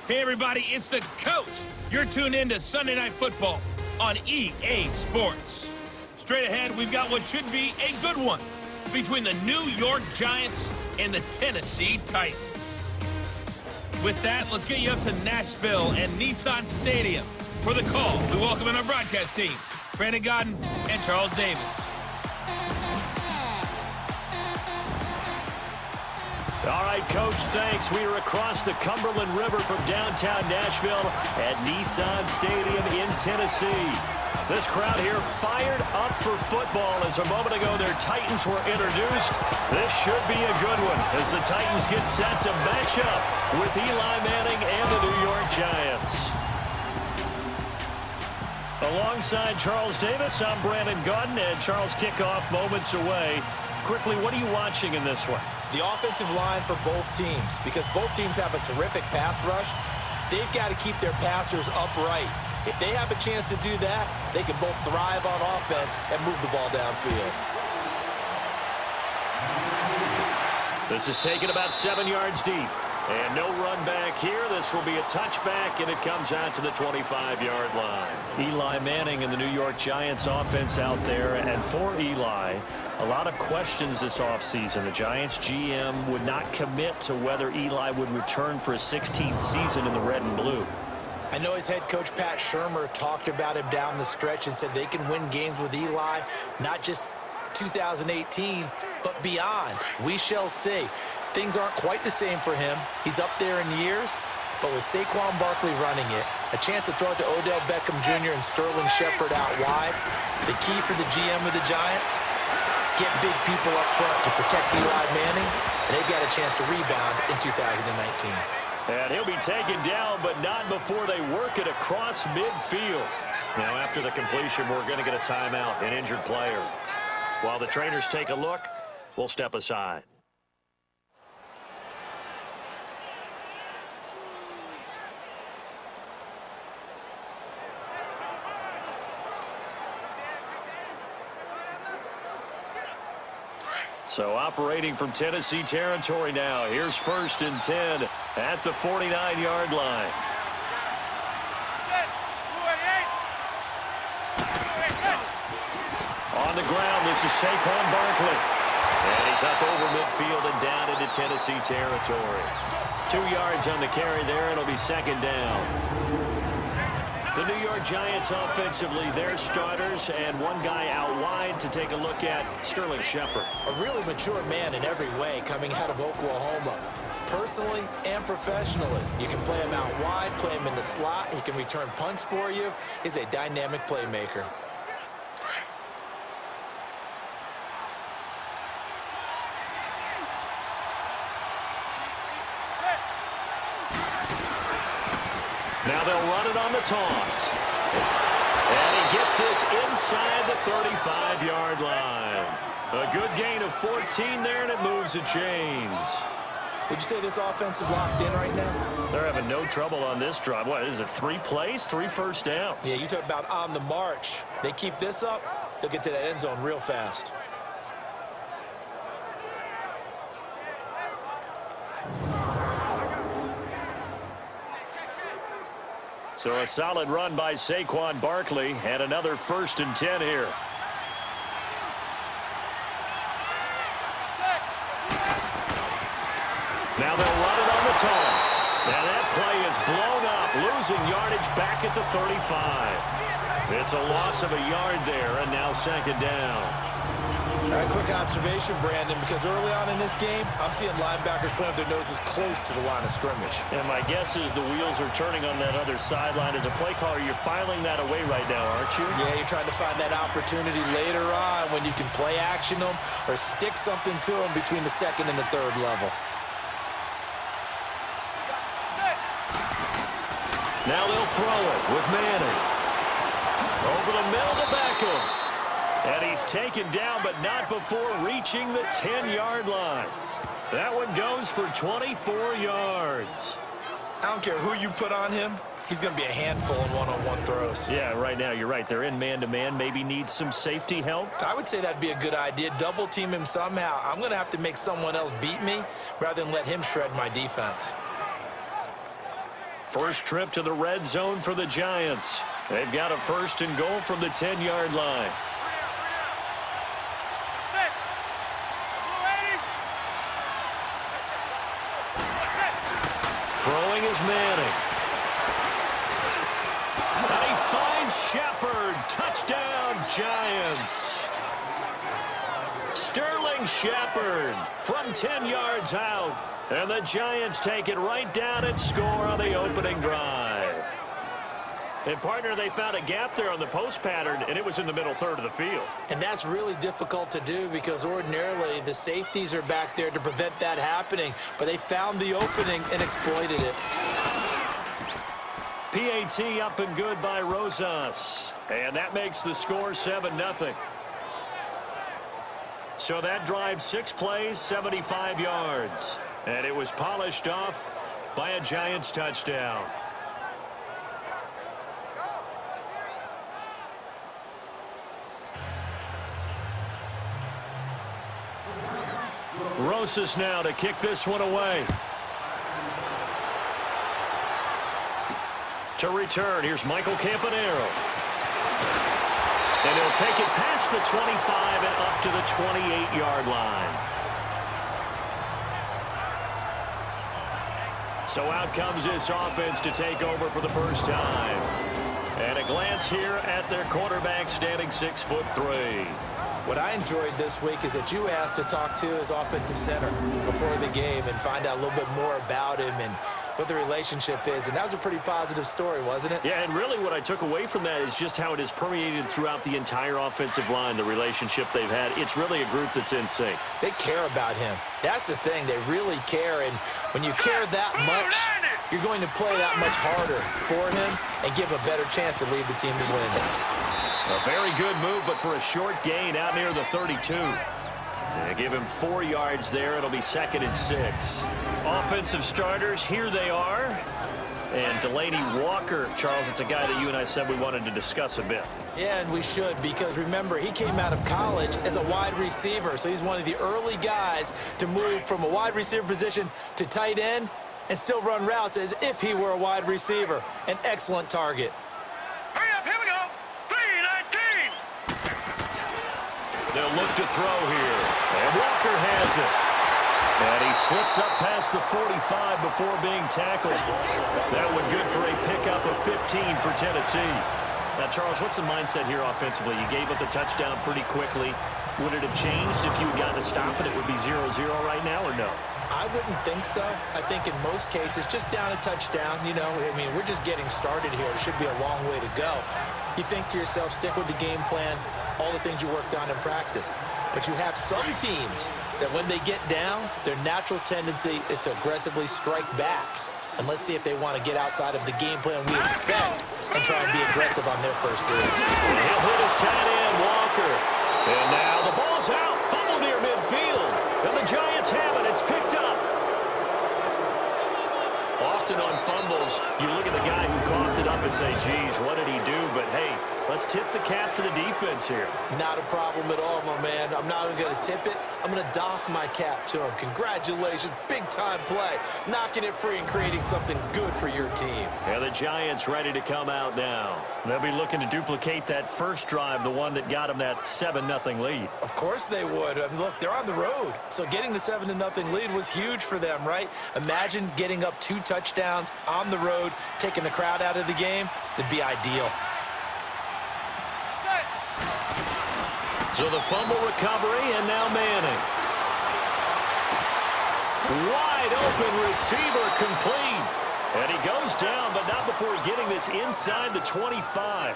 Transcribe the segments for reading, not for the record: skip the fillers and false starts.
Hey everybody, it's the coach. You're tuned in to Sunday Night Football on EA Sports. Straight ahead, we've got what should be a good one between the New York Giants and the Tennessee Titans. With that, let's get you up to Nashville and Nissan Stadium. For the call, we welcome in our broadcast team, Brandon Godden and Charles Davis. All right, Coach, thanks. We are across the Cumberland River from downtown Nashville at Nissan Stadium in Tennessee. This crowd here fired up for football as a moment ago their Titans were introduced. This should be a good one as the Titans get set to match up with Eli Manning and the New York Giants. Alongside Charles Davis, I'm Brandon Godden, and Charles, kickoff moments away. Quickly, what are you watching in this one? The offensive line for both teams, because both teams have a terrific pass rush. They've got to keep their passers upright. If they have a chance to do that, they can both thrive on offense and move the ball downfield. This is taken about 7 yards deep. And no run back here. This will be a touchback, and it comes out to the 25-yard line. Eli Manning and the New York Giants offense out there. And for Eli, a lot of questions this offseason. The Giants GM would not commit to whether Eli would return for a 16th season in the red and blue. I know his head coach, Pat Shurmur, talked about him down the stretch and said they can win games with Eli, not just 2018, but beyond. We shall see. Things aren't quite the same for him. He's up there in years, but with Saquon Barkley running it, a chance to throw it to Odell Beckham Jr. and Sterling Shepard out wide. The key for the GM of the Giants, get big people up front to protect Eli Manning, and they've got a chance to rebound in 2019. And he'll be taken down, but not before they work it across midfield. Now, after the completion, we're going to get a timeout, an injured player. While the trainers take a look, we'll step aside. So operating from Tennessee territory now. Here's 1st and 10 at the 49-yard line. On the ground, this is Saquon Barkley. And he's up over midfield and down into Tennessee territory. 2 yards on the carry there. It'll be 2nd down. The New York Giants offensively, their starters, and one guy out wide to take a look at, Sterling Shepard. A really mature man in every way coming out of Oklahoma. Personally and professionally. You can play him out wide, play him in the slot. He can return punts for you. He's a dynamic playmaker. Now they'll run it on the toss. And he gets this inside the 35-yard line. A good gain of 14 there, and it moves the chains. Would you say this offense is locked in right now? They're having no trouble on this drive. What is it, 3 plays, 3 first downs? Yeah, you talk about on the march. They keep this up, they'll get to that end zone real fast. So a solid run by Saquon Barkley, and another 1st and 10 here. Now they'll run it on the toss. And that play is blown up, losing yardage back at the 35. It's a loss of a yard there, and now 2nd down. All right, quick observation, Brandon, because early on in this game, I'm seeing linebackers playing with their noses close to the line of scrimmage. And my guess is the wheels are turning on that other sideline. As a play caller, you're filing that away right now, aren't you? Yeah, you're trying to find that opportunity later on when you can play action them or stick something to them between the 2nd and the 3rd level. Now they'll throw it with Manning. Over the middle to Beckham. And he's taken down, but not before reaching the 10-yard line. That one goes for 24 yards. I don't care who you put on him. He's going to be a handful in one-on-one throws. Yeah, right now, you're right. They're in man-to-man. Maybe need some safety help. I would say that'd be a good idea. Double team him somehow. I'm going to have to make someone else beat me rather than let him shred my defense. First trip to the red zone for the Giants. They've got a 1st and goal from the 10-yard line. Throwing is Manning. And he finds Shepard. Touchdown, Giants. Sterling Shepard from 10 yards out. And the Giants take it right down and score on the opening drive. And, partner, they found a gap there on the post pattern, and it was in the middle third of the field. And that's really difficult to do because ordinarily the safeties are back there to prevent that happening. But they found the opening and exploited it. PAT up and good by Rosas. And that makes the score 7-0. So that drive 6 plays, 75 yards. And it was polished off by a Giants touchdown. Rosas now to kick this one away. To return, here's Michael Campanero. And he'll take it past the 25 and up to the 28-yard line. So out comes this offense to take over for the first time. And a glance here at their quarterback standing 6'3". What I enjoyed this week is that you asked to talk to his offensive center before the game and find out a little bit more about him and what the relationship is. And that was a pretty positive story, wasn't it? Yeah, and really what I took away from that is just how it is permeated throughout the entire offensive line, the relationship they've had. It's really a group that's in sync. They care about him. That's the thing. They really care. And when you care that much, you're going to play that much harder for him and give a better chance to lead the team to wins. A very good move, but for a short gain out near the 32. They give him 4 yards there. It'll be 2nd and 6. Offensive starters, here they are. And Delaney Walker, Charles, it's a guy that you and I said we wanted to discuss a bit. Yeah, and we should, because remember, he came out of college as a wide receiver. So he's one of the early guys to move from a wide receiver position to tight end and still run routes as if he were a wide receiver. An excellent target. Hurry up, here we go. 3-19. They'll look to throw here. And Walker has it. And he slips up past the 45 before being tackled. That one good for a pickup of 15 for Tennessee. Now, Charles, what's the mindset here offensively? You gave up the touchdown pretty quickly. Would it have changed if you had gotten a stop and it would be 0-0 right now, or no? I wouldn't think so. I think in most cases, just down a touchdown, you know, I mean, we're just getting started here. It should be a long way to go. You think to yourself, stick with the game plan, all the things you worked on in practice. But you have some teams that when they get down, their natural tendency is to aggressively strike back. And let's see if they want to get outside of the game plan we expect and try and be aggressive on their first series. He'll hit his tight end, Walker. And now the ball's out. Fumble near midfield. And the Giants have it. It's picked up. Often on fumbles, you look at the guy who coughed it up and say, geez, what did he do? But, hey, let's tip the cap to the defense here. Not a problem at all, my man. I'm not even going to tip it. I'm going to doff my cap to him. Congratulations. Big-time play. Knocking it free and creating something good for your team. Yeah, the Giants ready to come out now. They'll be looking to duplicate that first drive, the one that got them that 7-0 lead. Of course they would. I mean, look, they're on the road. So getting the 7-0 lead was huge for them, right? Imagine getting up 2 touchdowns on the road, taking the crowd out of the game. It'd be ideal. So the fumble recovery, and now Manning. Wide open receiver complete. And he goes down, but not before getting this inside the 25.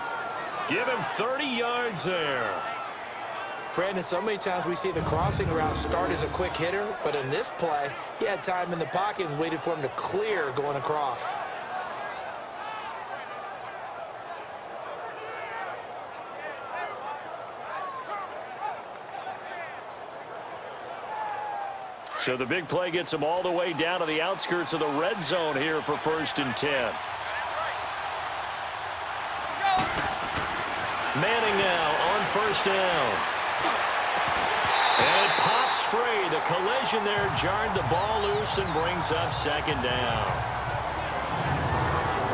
Give him 30 yards there. Brandon, so many times we see the crossing route start as a quick hitter, but in this play, he had time in the pocket and waited for him to clear going across. So the big play gets him all the way down to the outskirts of the red zone here for 1st and 10. Manning now on 1st down. And it pops free. The collision there jarred the ball loose and brings up 2nd down.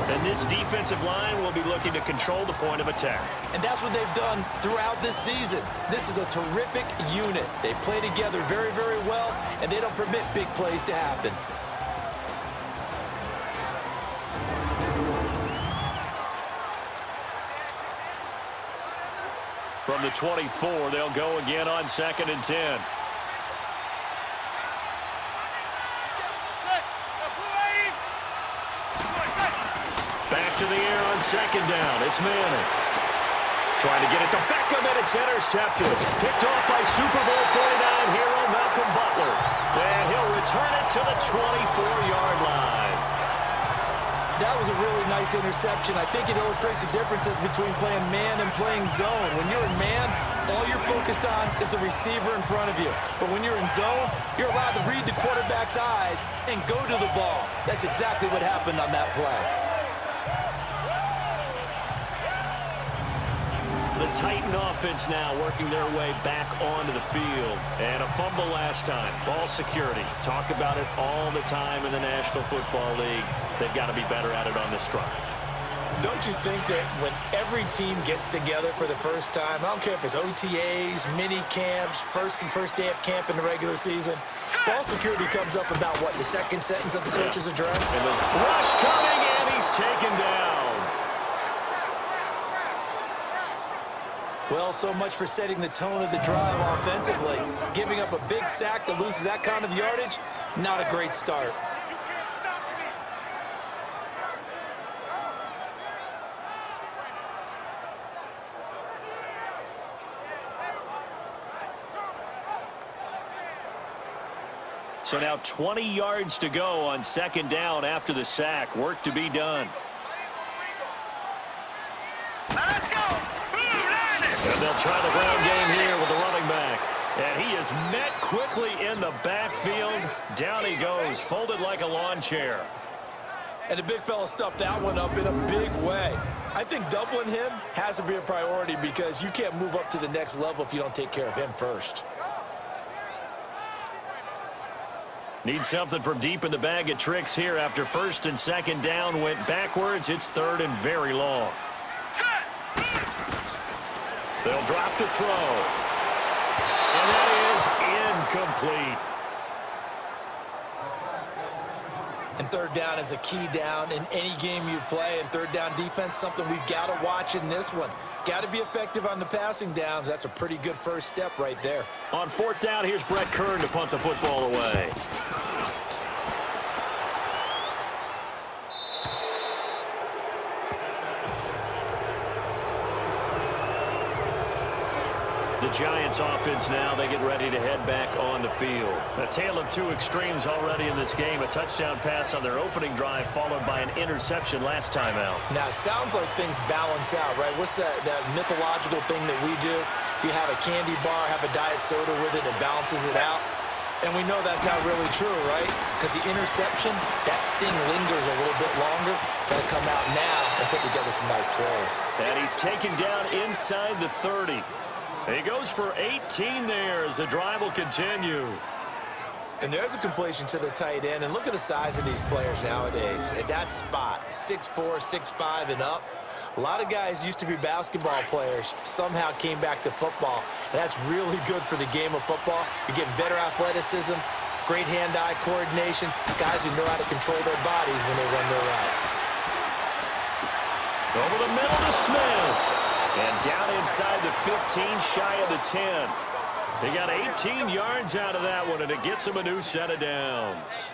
And this defensive line will be looking to control the point of attack. And that's what they've done throughout this season. This is a terrific unit. They play together very, very well, and they don't permit big plays to happen. From the 24, they'll go again on 2nd and 10. Back to the air on 2nd down. It's Manning. Trying to get it to Beckham, and it's intercepted. Picked off by Super Bowl 49 hero Malcolm Butler. And he'll return it to the 24-yard line. That was a really nice interception. I think it illustrates the differences between playing man and playing zone. When you're in man, all you're focused on is the receiver in front of you. But when you're in zone, you're allowed to read the quarterback's eyes and go to the ball. That's exactly what happened on that play. The Titan offense now working their way back onto the field. And a fumble last time. Ball security. Talk about it all the time in the National Football League. They've got to be better at it on this drive. Don't you think that when every team gets together for the first time, I don't care if it's OTAs, mini camps, first day of camp in the regular season, ball security comes up about, what, the second sentence of the coach's address? And there's rush coming, and he's taken down. Well, so much for setting the tone of the drive offensively. Giving up a big sack that loses that kind of yardage, not a great start. So now 20 yards to go on 2nd down after the sack. Work to be done. And they'll try the ground game here with the running back. And he is met quickly in the backfield. Down he goes, folded like a lawn chair. And the big fella stuffed that one up in a big way. I think doubling him has to be a priority because you can't move up to the next level if you don't take care of him first. Need something from deep in the bag of tricks here after 1st and 2nd down went backwards. It's 3rd and very long. They'll drop the throw. And that is incomplete. And 3rd down is a key down in any game you play. And 3rd down defense, something we've got to watch in this one. Got to be effective on the passing downs. That's a pretty good first step right there. On 4th down, here's Brett Kern to punt the football away. The Giants offense now, they get ready to head back on the field. A tale of two extremes already in this game. A touchdown pass on their opening drive followed by an interception last time out. Now, it sounds like things balance out, right? What's that mythological thing that we do? If you have a candy bar, have a diet soda with it, it balances it out. And we know that's not really true, right? Because the interception, that sting lingers a little bit longer. Got to come out now and put together some nice plays. And he's taken down inside the 30. He goes for 18 there as the drive will continue. And there's a completion to the tight end. And look at the size of these players nowadays. At that spot, 6'4", 6'5", and up. A lot of guys used to be basketball players, somehow came back to football. And that's really good for the game of football. You're getting better athleticism, great hand-eye coordination, guys who know how to control their bodies when they run their routes. Over the middle to Smith. And down inside the 15, shy of the 10. They got 18 yards out of that one, and it gets him a new set of downs.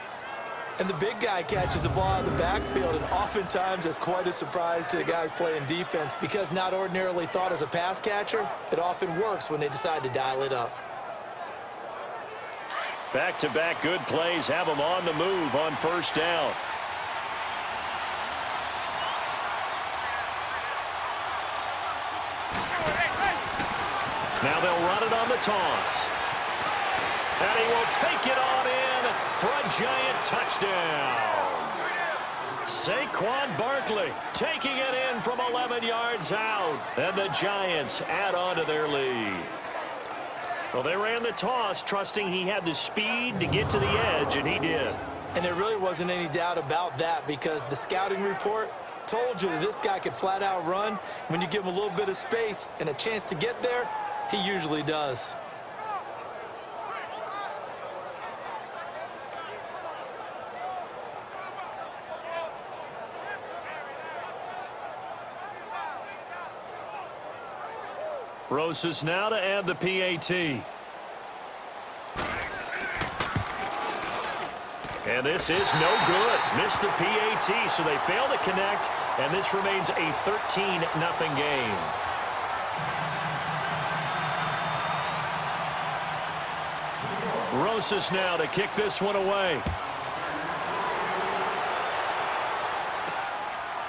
And the big guy catches the ball in the backfield, and oftentimes it's quite a surprise to the guys playing defense because not ordinarily thought as a pass catcher, it often works when they decide to dial it up. Back-to-back good plays have them on the move on 1st down. Now they'll run it on the toss. And he will take it on in for a giant touchdown. Saquon Barkley taking it in from 11 yards out. And the Giants add on to their lead. Well, they ran the toss, trusting he had the speed to get to the edge, and he did. And there really wasn't any doubt about that because the scouting report Told you that this guy could flat out run. When you give him a little bit of space and a chance to get there, he usually does. Rosas now to add the PAT. And this is no good. Missed the PAT, so they fail to connect, and this remains a 13-0 game. Rosas now to kick this one away.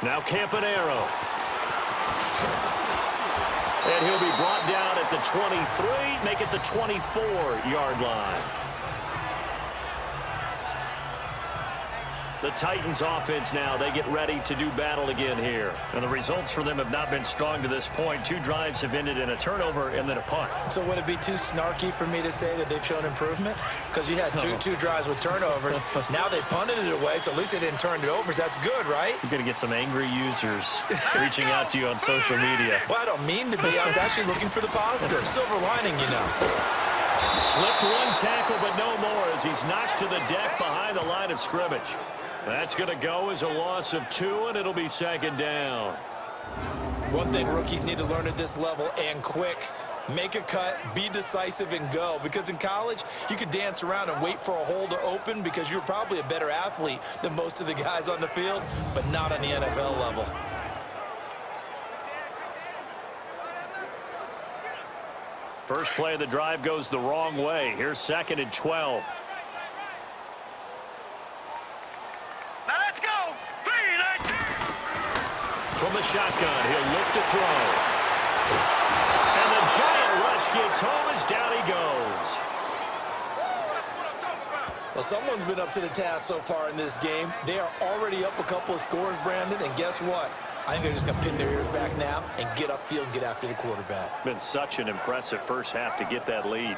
Now Campanero. And he'll be brought down at the 23, make it the 24-yard line. The Titans offense now, they get ready to do battle again here. And the results for them have not been strong to this point. 2 drives have ended in a turnover and then a punt. So would it be too snarky for me to say that they've shown improvement? Because you had two drives with turnovers. Now they punted it away, so at least they didn't turn it over. That's good, right? You're going to get some angry users reaching out to you on social media. Well, I don't mean to be. I was actually looking for the positive. Silver lining, you know. Slipped one tackle, but no more as he's knocked to the deck behind the line of scrimmage. That's going to go as a loss of 2, and it'll be second down. One thing rookies need to learn at this level, and quick, make a cut, be decisive, and go. Because in college, you could dance around and wait for a hole to open because you're probably a better athlete than most of the guys on the field, but not on the NFL level. First play of the drive goes the wrong way. Here's 2nd and 12. From the shotgun, he'll look to throw. And the giant rush gets home as down he goes. Well, someone's been up to the task so far in this game. They are already up a couple of scores, Brandon, and guess what? I think they're just going to pin their ears back now and get upfield and get after the quarterback. Been such an impressive first half to get that lead.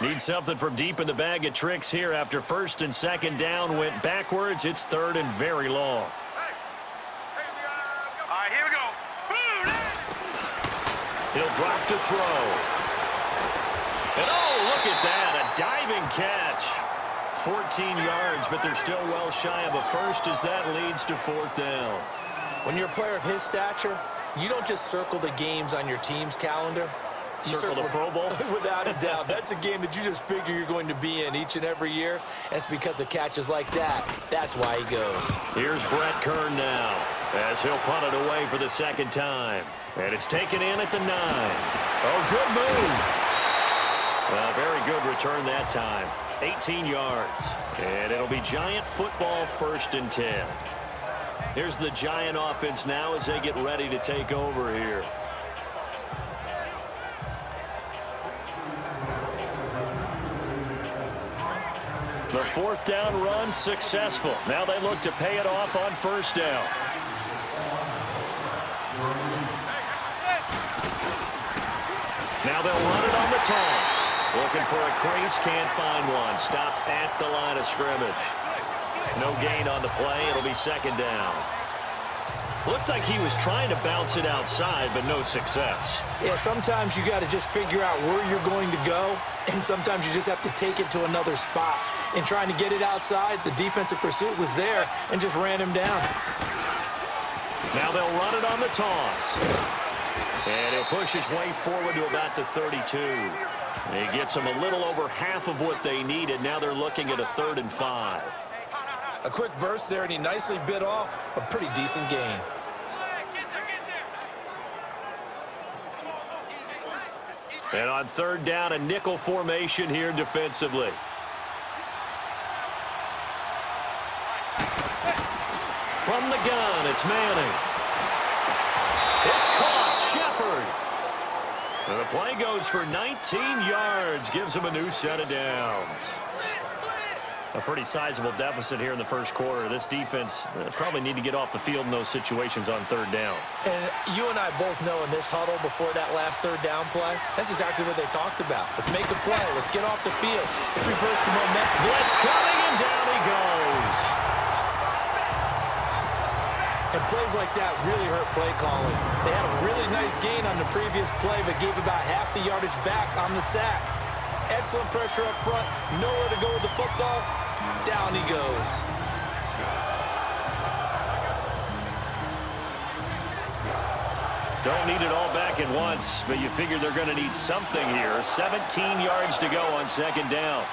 Need something from deep in the bag of tricks here after 1st and 2nd down went backwards. It's 3rd and very long. All right, here we go. He'll drop to throw. And oh, look at that, a diving catch. 14 yards, but they're still well shy of a first as that leads to 4th down. When you're a player of his stature, you don't just circle the games on your team's calendar. Circle the Pro Bowl? Without a doubt. That's a game that you just figure you're going to be in each and every year. That's because of catches like that. That's why he goes. Here's Brett Kern now as he'll punt it away for the 2nd time. And it's taken in at the 9. Oh, good move. A very good return that time. 18 yards. And it'll be Giant football 1st and 10. Here's the Giant offense now as they get ready to take over here. The 4th down run successful. Now they look to pay it off on 1st down. Now they'll run it on the toss. Looking for a crease, can't find one. Stopped at the line of scrimmage. No gain on the play. It'll be 2nd down. Looked like he was trying to bounce it outside, but no success. Yeah, sometimes you got to just figure out where you're going to go, and sometimes you just have to take it to another spot. In trying to get it outside, the defensive pursuit was there and just ran him down. Now they'll run it on the toss. And he'll push his way forward to about the 32. He gets them a little over half of what they needed. Now they're looking at a 3rd and 5. A quick burst there, and he nicely bit off a pretty decent gain. And on 3rd down, a nickel formation here defensively. From the gun, it's Manning. It's caught, Shepard. And the play goes for 19 yards, gives him a new set of downs. A pretty sizable deficit here in the first quarter. This defense probably need to get off the field in those situations on third down. And you and I both know in this huddle before that last third down play, that's exactly what they talked about. Let's make a play. Let's get off the field. Let's reverse the momentum. Blitz coming, and down he goes. And plays like that really hurt play calling. They had a really nice gain on the previous play, but gave about half the yardage back on the sack. Excellent pressure up front. Nowhere to go with the football. Down he goes. Don't need it all back at once, but you figure they're going to need something here. 17 yards to go on second down.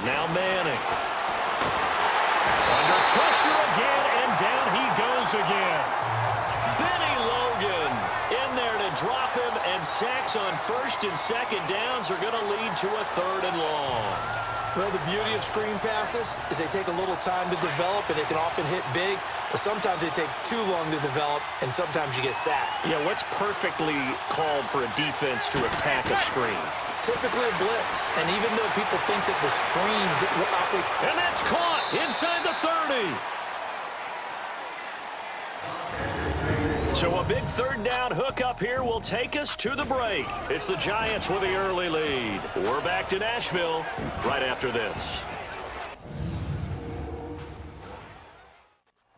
Now Manning. Under pressure again, and down he goes again. Benny Logan in there to drop him, and sacks on first and second downs are going to lead to a third and long. Well, the beauty of screen passes is they take a little time to develop, and they can often hit big, but sometimes they take too long to develop, and sometimes you get sacked. Yeah, what's perfectly called for a defense to attack a screen? Typically a blitz, and even though people think that the screen operates... And that's caught inside the 30. So a big third down hook up here will take us to the break. It's the Giants with the early lead. We're back to Nashville right after this.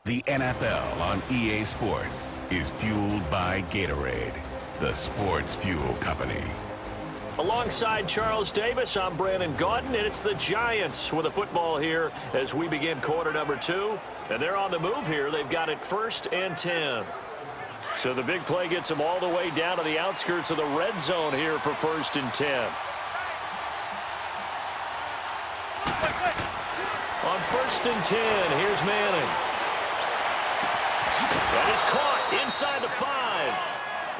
The NFL on EA Sports is fueled by Gatorade, the sports fuel company. Alongside Charles Davis, I'm Brandon Gaudin, and it's the Giants with a football here as we begin quarter number 2. And they're on the move here. They've got it 1st and 10. So the big play gets them all the way down to the outskirts of the red zone here for 1st and 10. On 1st and 10, here's Manning. That is caught inside the 5.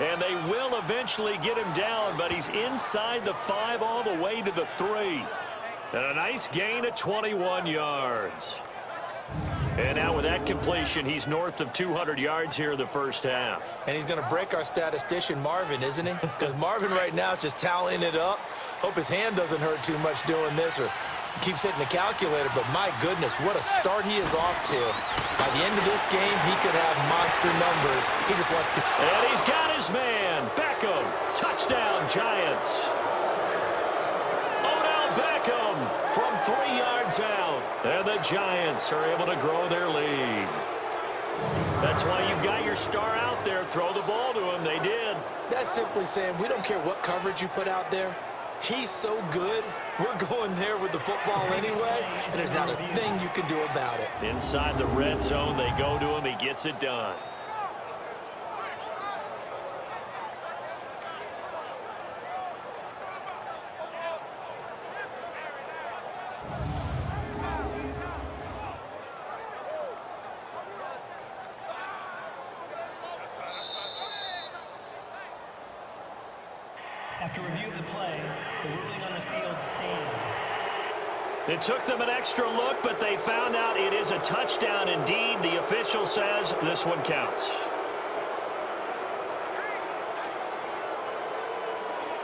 And they will eventually get him down, but he's inside the 5 all the way to the 3. And a nice gain of 21 yards. And now with that completion, he's north of 200 yards here in the first half. And he's going to break our statistician, Marvin, isn't he? Because Marvin right now is just tallying it up. Hope his hand doesn't hurt too much doing this or keeps hitting the calculator. But my goodness, what a start he is off to. By the end of this game, he could have monster numbers. He just wants to... And he's got his man. Beckham. Touchdown, Giants. Beckham from 3 yards out. And the Giants are able to grow their lead. That's why you've got your star out there. Throw the ball to him. They did. That's simply saying we don't care what coverage you put out there. He's so good. We're going there with the football anyway, and there's not a thing you can do about it. Inside the red zone, they go to him. He gets it done. After review of the play, the ruling on the field stands. It took them an extra look, but they found out it is a touchdown indeed. The official says this one counts.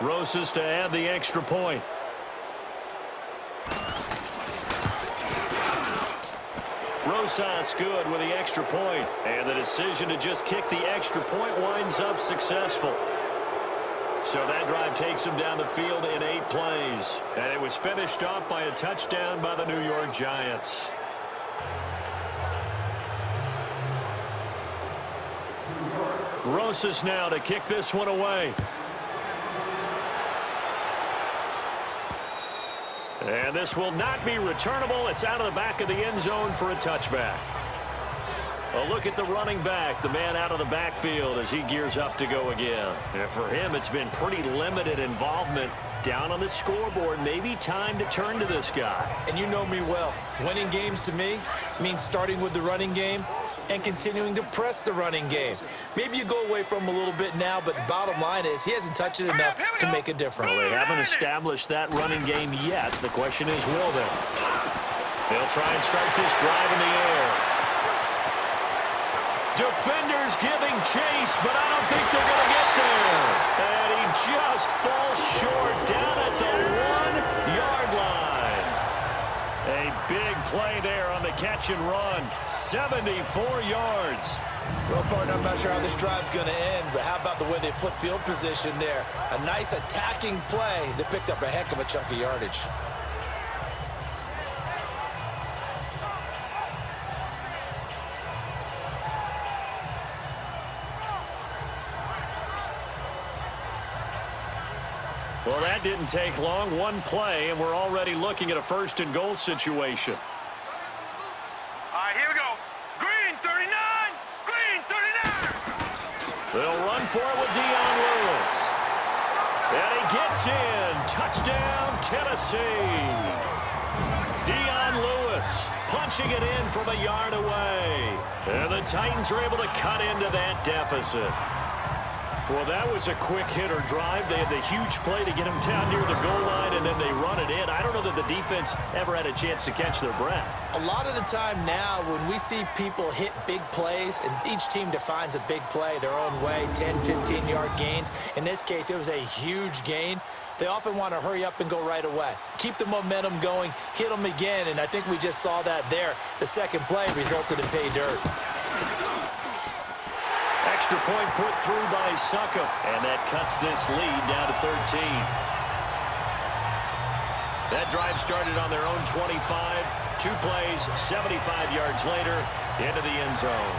Rosas to add the extra point. Rosas good with the extra point. And the decision to just kick the extra point winds up successful. So that drive takes him down the field in 8 plays. And it was finished off by a touchdown by the New York Giants. Rosas now to kick this one away. And this will not be returnable. It's out of the back of the end zone for a touchback. A look at the running back, the man out of the backfield as he gears up to go again. And for him, it's been pretty limited involvement down on the scoreboard. Maybe time to turn to this guy. And you know me well. Winning games to me means starting with the running game and continuing to press the running game. Maybe you go away from him a little bit now, but the bottom line is he hasn't touched it enough to make a difference. Well, they haven't established that running game yet. The question is, will they? They'll try and start this drive in the air. Defenders giving chase, but I don't think they're going to get there. And he just falls short down at the 1-yard play there on the catch and run. 74 yards. Well, partner, I'm not sure how this drive's going to end, but how about the way they flip field position there? A nice attacking play that picked up a heck of a chunk of yardage. Well, that didn't take long. One play, and we're already looking at a first-and-goal situation. All right, here we go. Green 39. Green 39. They'll run for it with Dion Lewis. And he gets in. Touchdown, Tennessee. Dion Lewis punching it in from a yard away. And the Titans are able to cut into that deficit. Well, that was a quick-hitter drive. They had the huge play to get him down near the goal line, and then they run it in. I don't know that the defense ever had a chance to catch their breath. A lot of the time now, when we see people hit big plays, and each team defines a big play their own way, 10, 15-yard gains. In this case, it was a huge gain. They often want to hurry up and go right away. Keep the momentum going, hit them again, and I think we just saw that there. The second play resulted in pay dirt. Extra point put through by Suckup, and that cuts this lead down to 13. That drive started on their own 25. 2 plays, 75 yards later, into the end zone.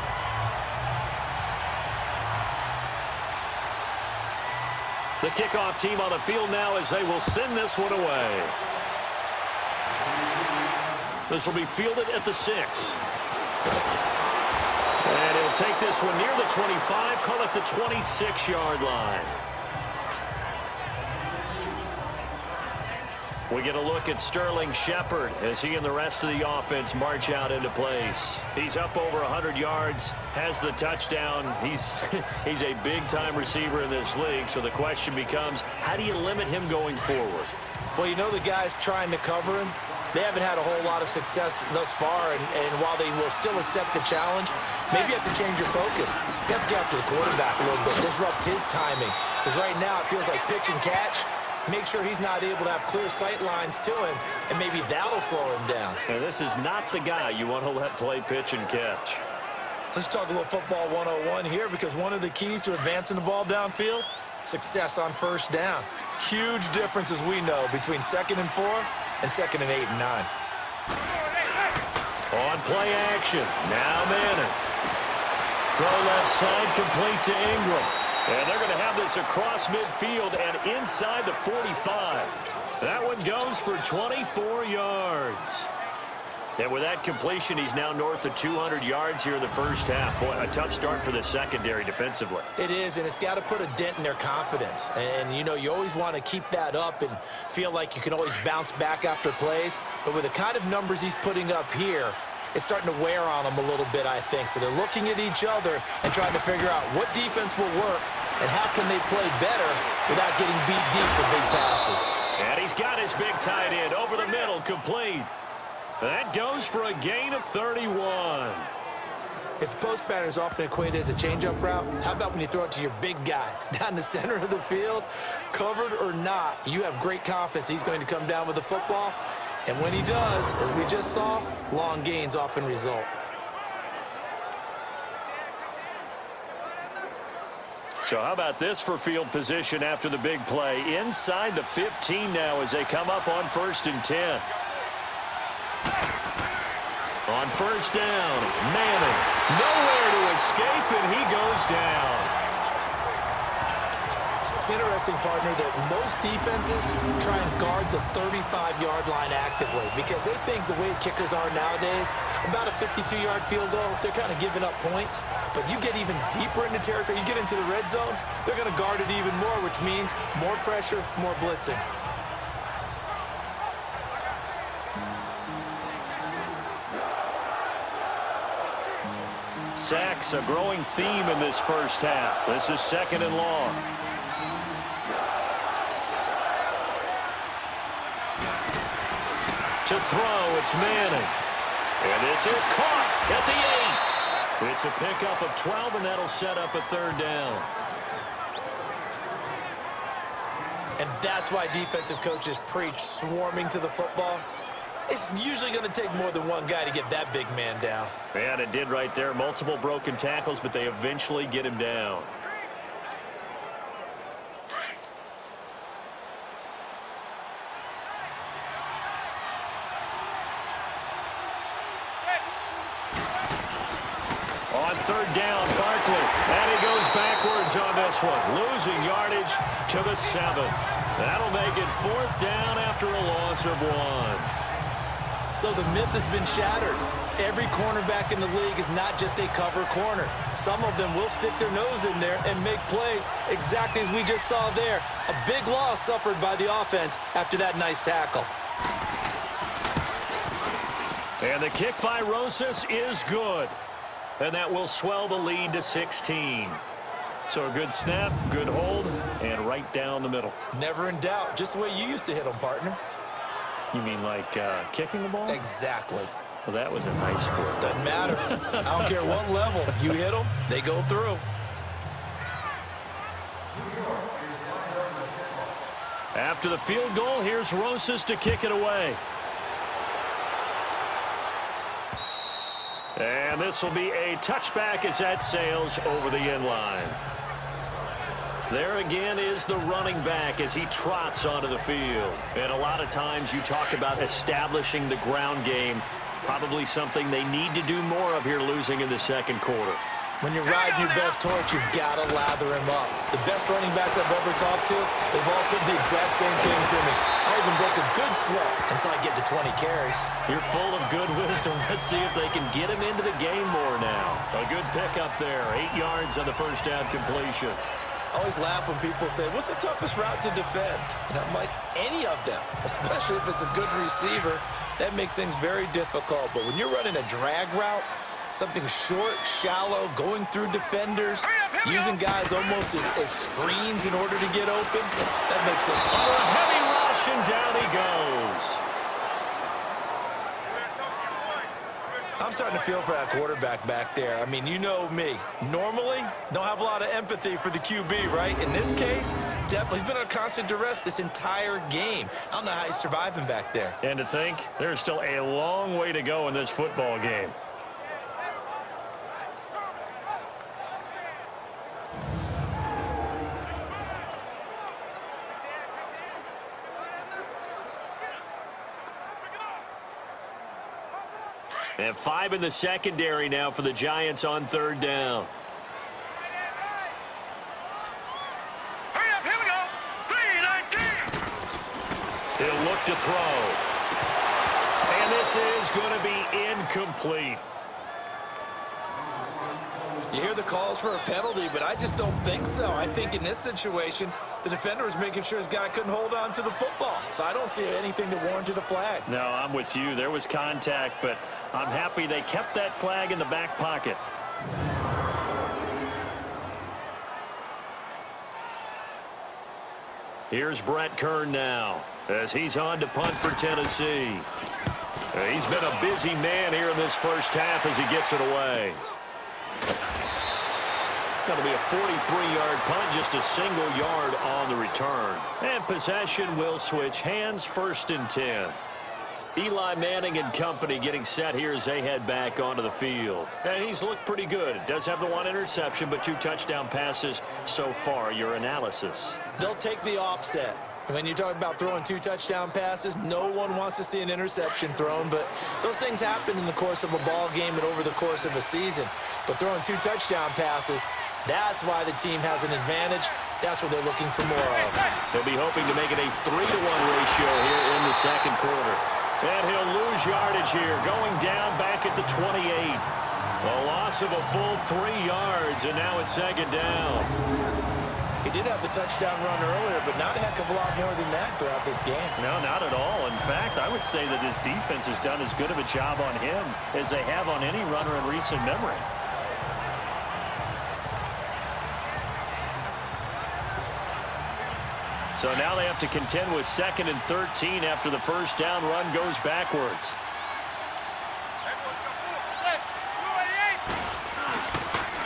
The kickoff team on the field now as they will send this one away. This will be fielded at the 6. And he'll take this one near the 25, call it the 26-yard line. We get a look at Sterling Shepard as he and the rest of the offense march out into place. He's up over 100 yards, has the touchdown. He's a big-time receiver in this league, so the question becomes, how do you limit him going forward? Well, you know the guys trying to cover him, they haven't had a whole lot of success thus far, and while they will still accept the challenge, maybe you have to change your focus. You have to get after the quarterback a little bit, disrupt his timing. Because right now it feels like pitch and catch. Make sure he's not able to have clear sight lines to him, and maybe that'll slow him down. And this is not the guy you want to let play pitch and catch. Let's talk a little football 101 here, because one of the keys to advancing the ball downfield, success on first down. Huge difference, as we know, between 2nd and 4 and 2nd and 8 and 9. On play action, now Madden. Throw left side, complete to Ingram. And they're going to have this across midfield and inside the 45. That one goes for 24 yards. And with that completion, he's now north of 200 yards here in the first half. Boy, a tough start for the secondary defensively. It is, and it's got to put a dent in their confidence. And, you know, you always want to keep that up and feel like you can always bounce back after plays. But with the kind of numbers he's putting up here, it's starting to wear on them a little bit, I think. So they're looking at each other and trying to figure out what defense will work and how can they play better without getting beat deep for big passes. And he's got his big tight end over the middle, complete. That goes for a gain of 31. If post pattern is often equated as a change-up route, how about when you throw it to your big guy down the center of the field? Covered or not, you have great confidence he's going to come down with the football. And when he does, as we just saw, long gains often result. So how about this for field position after the big play? Inside the 15 now as they come up on 1st and 10. On first down, Manning, nowhere to escape, and he goes down. It's interesting, partner, that most defenses try and guard the 35-yard line actively because they think the way kickers are nowadays, about a 52-yard field goal, they're kind of giving up points. But you get even deeper into territory, you get into the red zone, they're going to guard it even more, which means more pressure, more blitzing. Sacks, a growing theme in this first half. This is 2nd and long. To throw, it's Manning. And this is caught at the 8. It's a pickup of 12, and that'll set up a 3rd down. And that's why defensive coaches preach swarming to the football. It's usually going to take more than one guy to get that big man down. And it did right there. Multiple broken tackles, but they eventually get him down. On third down, Barkley. And he goes backwards on this one. Losing yardage to the 7. That'll make it 4th down after a loss of 1. So the myth has been shattered. Every cornerback in the league is not just a cover corner. Some of them will stick their nose in there and make plays exactly as we just saw there. A big loss suffered by the offense after that nice tackle. And the kick by Rosas is good. And that will swell the lead to 16. So a good snap, good hold, and right down the middle. Never in doubt. Just the way you used to hit them, partner. You mean like kicking the ball? Exactly. Well, that was a nice score. Doesn't matter. I don't care what level. You hit them, they go through. After the field goal, here's Rosas to kick it away. And this will be a touchback as that sails over the end line. There again is the running back as he trots onto the field. And a lot of times you talk about establishing the ground game. Probably something they need to do more of here losing in the second quarter. When you're riding your best horse, you've got to lather him up. The best running backs I've ever talked to, they've all said the exact same thing to me. I even break a good sweat until I get to 20 carries. You're full of good wisdom. Let's see if they can get him into the game more now. A good pickup there. 8 yards on the first down completion. I always laugh when people say, what's the toughest route to defend? And I'm like, any of them, especially if it's a good receiver. That makes things very difficult. But when you're running a drag route, something short, shallow, going through defenders, using guys almost as screens in order to get open, that makes it. Oh, a heavy rush, and down he goes. I'm starting to feel for that quarterback back there. I mean, you know me. Normally, don't have a lot of empathy for the QB, right? In this case, definitely. He's been under constant duress this entire game. I don't know how he's surviving back there. And to think, there's still a long way to go in this football game. And 5 in the secondary now for the Giants on third down. Hurry up, here we go. 3-19. He'll look to throw. And this is going to be incomplete. You hear the calls for a penalty, but I just don't think so. I think in this situation, the defender was making sure his guy couldn't hold on to the football. So I don't see anything to warrant the flag. No, I'm with you. There was contact, but I'm happy they kept that flag in the back pocket. Here's Brett Kern now as he's on to punt for Tennessee. He's been a busy man here in this first half as he gets it away. That'll be a 43-yard punt, just a single yard on the return. And possession will switch hands, 1st and 10. Eli Manning and company getting set here as they head back onto the field. And he's looked pretty good. Does have the 1 interception, but 2 touchdown passes so far. Your analysis? They'll take the offset. When you talk about throwing 2 touchdown passes, no one wants to see an interception thrown, but those things happen in the course of a ball game and over the course of a season. But throwing 2 touchdown passes, that's why the team has an advantage. That's what they're looking for more of. They'll be hoping to make it a 3-to-1 ratio here in the second quarter. And he'll lose yardage here, going down back at the 28. A loss of a full 3 yards, and now it's 2nd down. He did have the touchdown run earlier, but not a heck of a lot more than that throughout this game. No, not at all. In fact, I would say that his defense has done as good of a job on him as they have on any runner in recent memory. So now they have to contend with 2nd and 13 after the first down run goes backwards.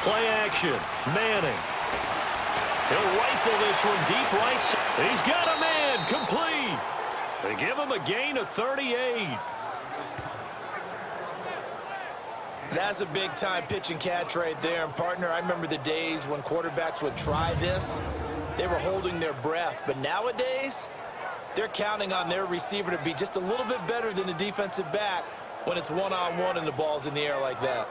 Play action. Manning. He'll rifle this one deep right side. He's got a man. Complete. They give him a gain of 38. That's a big-time pitch and catch right there. And, partner, I remember the days when quarterbacks would try this. They were holding their breath. But nowadays, they're counting on their receiver to be just a little bit better than the defensive back when it's one-on-one and the ball's in the air like that.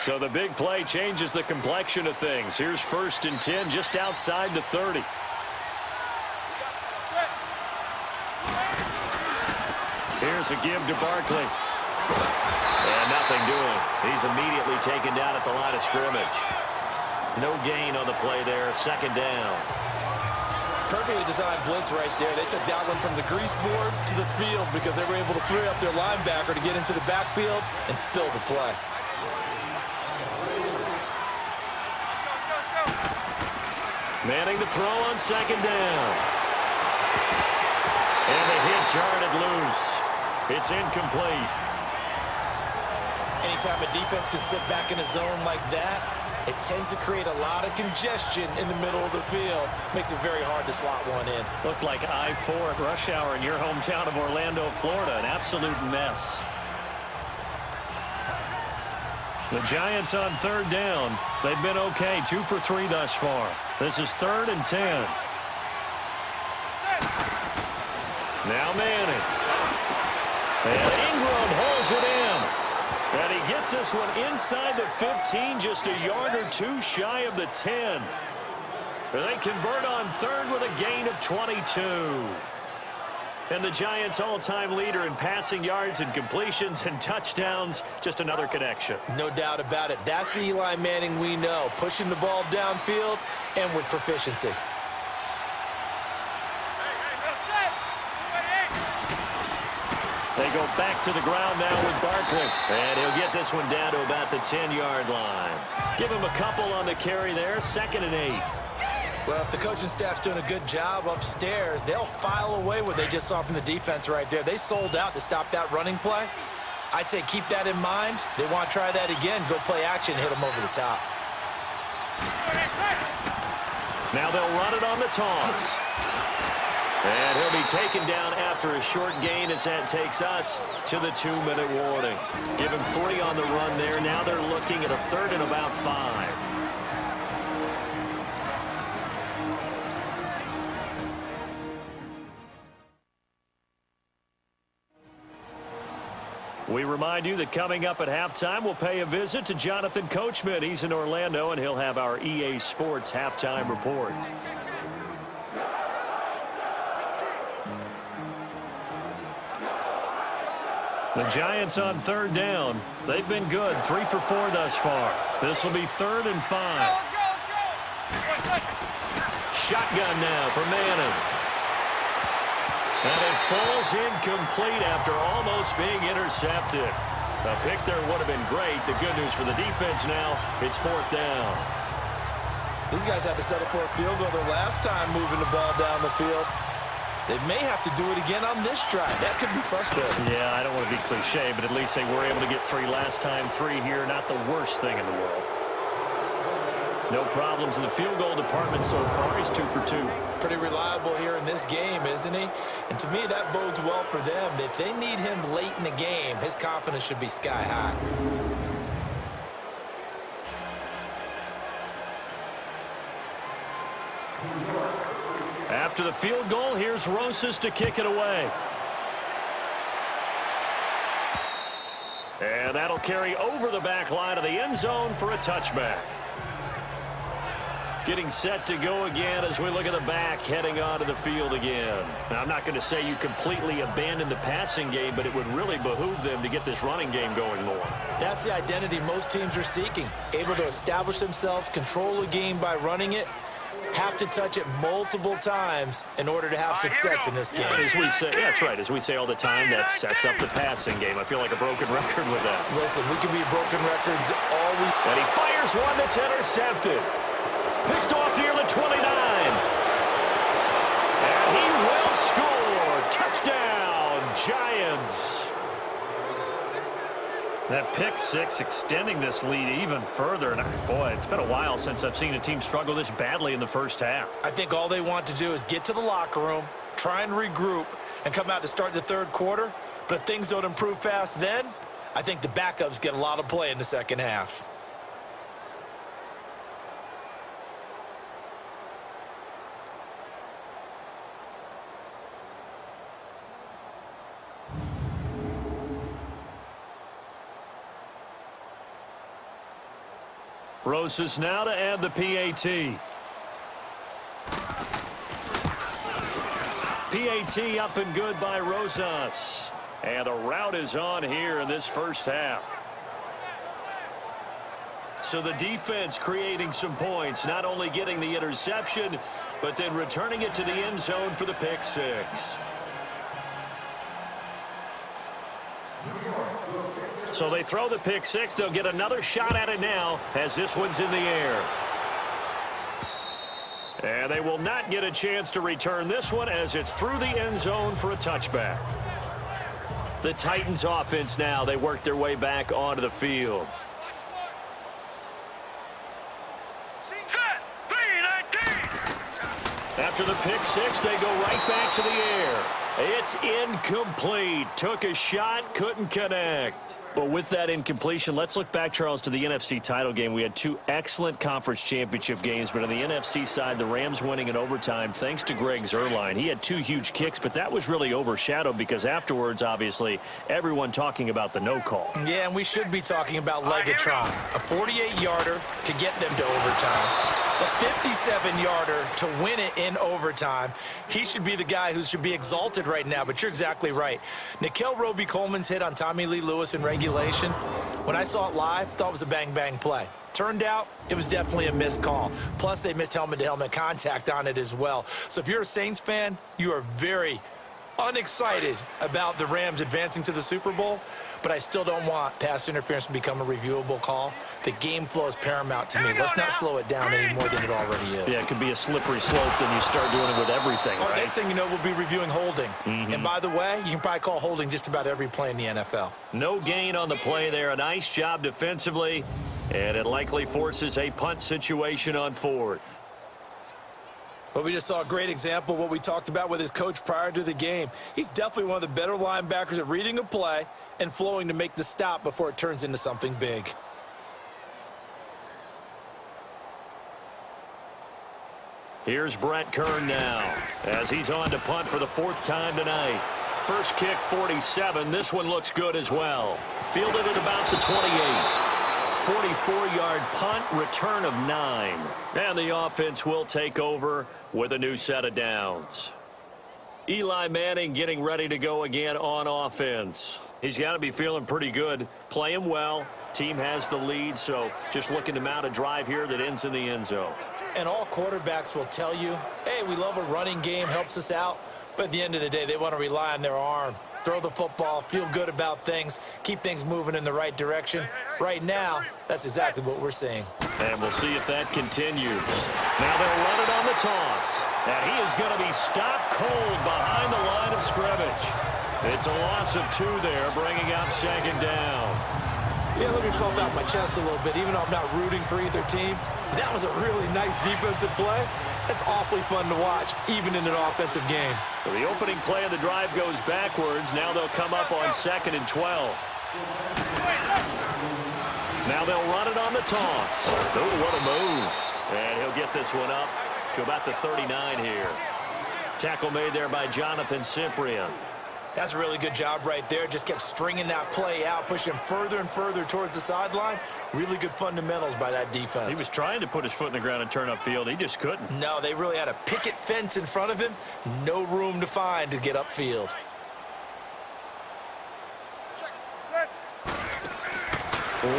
So the big play changes the complexion of things. Here's 1st and 10 just outside the 30. Here's a give to Barkley. And nothing doing. He's immediately taken down at the line of scrimmage. No gain on the play there. 2nd down. Perfectly designed blitz right there. They took that one from the grease board to the field because they were able to free up their linebacker to get into the backfield and spill the play. Manning to throw on 2nd down. And the hit jarred it loose. It's incomplete. Anytime a defense can sit back in a zone like that, it tends to create a lot of congestion in the middle of the field. Makes it very hard to slot one in. Looked like I-4 at rush hour in your hometown of Orlando, Florida. An absolute mess. The Giants on 3rd down. They've been okay, 2 for 3 thus far. This is 3rd and 10. Now Manning. And Ingram holds it in. And he gets this one inside the 15, just a yard or 2 shy of the 10. They convert on 3rd with a gain of 22. And the Giants' all-time leader in passing yards and completions and touchdowns, just another connection. No doubt about it. That's the Eli Manning we know, pushing the ball downfield and with proficiency. They go back to the ground now with Barkley. And he'll get this one down to about the 10-yard line. Give him a couple on the carry there, 2nd and 8. Well, if the coaching staff's doing a good job upstairs, they'll file away what they just saw from the defense right there. They sold out to stop that running play. I'd say keep that in mind. They want to try that again, go play action, hit them over the top. Now they'll run it on the toss. And he'll be taken down after a short gain as that takes us to the 2-minute warning. Give him 3 on the run there. Now they're looking at a 3rd and about 5. We remind you that coming up at halftime, we'll pay a visit to Jonathan Coachman. He's in Orlando, and he'll have our EA Sports halftime report. The Giants on 3rd down. They've been good, 3 for 4 thus far. This will be 3rd and 5. Shotgun now for Manning. And it falls incomplete after almost being intercepted. A pick there would have been great. The good news for the defense now, it's 4th down. These guys had to settle for a field goal their last time moving the ball down the field. They may have to do it again on this drive. That could be frustrating. Yeah, I don't want to be cliche, but at least they were able to get 3 last time. 3 here, not the worst thing in the world. No problems in the field goal department so far. He's 2 for 2. Pretty reliable here in this game, isn't he? And to me, that bodes well for them. If they need him late in the game, his confidence should be sky high. After the field goal, here's Rosas to kick it away. And that'll carry over the back line of the end zone for a touchback. Getting set to go again as we look at the back heading onto the field again. Now, I'm not going to say you completely abandon the passing game, but it would really behoove them to get this running game going more. That's the identity most teams are seeking. Able to establish themselves, control the game by running it, have to touch it multiple times in order to have success in this game. As we say, yeah, that's right. As we say all the time, that sets up the passing game. I feel like a broken record with that. Listen, we can be broken records all week. And he fires one that's intercepted. Picked off near the 29. And he will score. Touchdown, Giants. That pick six extending this lead even further. And boy, it's been a while since I've seen a team struggle this badly in the first half. I think all they want to do is get to the locker room, try and regroup, and come out to start the third quarter. But if things don't improve fast then, I think the backups get a lot of play in the second half. Rosas now to add the PAT. PAT up and good by Rosas. And the route is on here in this first half. So the defense creating some points, not only getting the interception, but then returning it to the end zone for the pick six. So they throw the pick six. They'll get another shot at it now as this one's in the air. And they will not get a chance to return this one as it's through the end zone for a touchback. The Titans offense now, they work their way back onto the field. Set. 3-19. After the pick six, they go right back to the air. It's incomplete. Took a shot, couldn't connect. But with that incompletion, let's look back, Charles, to the NFC title game. We had two excellent conference championship games, but on the NFC side, the Rams winning in overtime thanks to Greg Zuerlein. He had two huge kicks, but that was really overshadowed because afterwards, obviously, everyone talking about the no call. Yeah, and we should be talking about Legatron. A 48-yarder to get them to overtime. The 57-yarder to win it in overtime. He should be the guy who should be exalted right now, but you're exactly right. Nickell Roby-Coleman's hit on Tommy Lee Lewis in regulation, when I saw it live, thought it was a bang-bang play. Turned out, it was definitely a missed call. Plus, they missed helmet-to-helmet contact on it as well. So if you're a Saints fan, you are very unexcited about the Rams advancing to the Super Bowl, but I still don't want pass interference to become a reviewable call. The game flow is paramount to me. Let's not slow it down any more than it already is. Yeah, it could be a slippery slope, then you start doing it with everything, right? Next thing you know, we'll be reviewing holding. And by the way, you can probably call holding just about every play in the NFL. No gain on the play there. A nice job defensively, and it likely forces a punt situation on fourth. But we just saw a great example of what we talked about with his coach prior to the game. He's definitely one of the better linebackers at reading a play and flowing to make the stop before it turns into something big. Here's Brett Kern now as he's on to punt for the fourth time tonight. First kick, 47. This one looks good as well. Fielded at about the 28. 44-yard punt, return of 9. And the offense will take over with a new set of downs. Eli Manning getting ready to go again on offense. He's got to be feeling pretty good, playing well. Team has the lead, so just looking to mount a drive here that ends in the end zone. And all quarterbacks will tell you, hey, we love a running game, helps us out. But at the end of the day, they want to rely on their arm. Throw the football, feel good about things, keep things moving in the right direction. Right now, that's exactly what we're seeing. And we'll see if that continues. Now they'll run it on the toss. And he is going to be stopped cold behind the line of scrimmage. It's a loss of 2 there, bringing up second down. Yeah, let me pump out my chest a little bit, even though I'm not rooting for either team. That was a really nice defensive play. It's awfully fun to watch, even in an offensive game. So the opening play of the drive goes backwards. Now they'll come up on 2nd and 12. Now they'll run it on the toss. Oh, what a move. And he'll get this one up to about the 39 here. Tackle made there by Jonathan Cyprien. That's a really good job right there. Just kept stringing that play out, pushing him further and further towards the sideline. Really good fundamentals by that defense. He was trying to put his foot in the ground and turn upfield. He just couldn't. No, they really had a picket fence in front of him. No room to find to get upfield.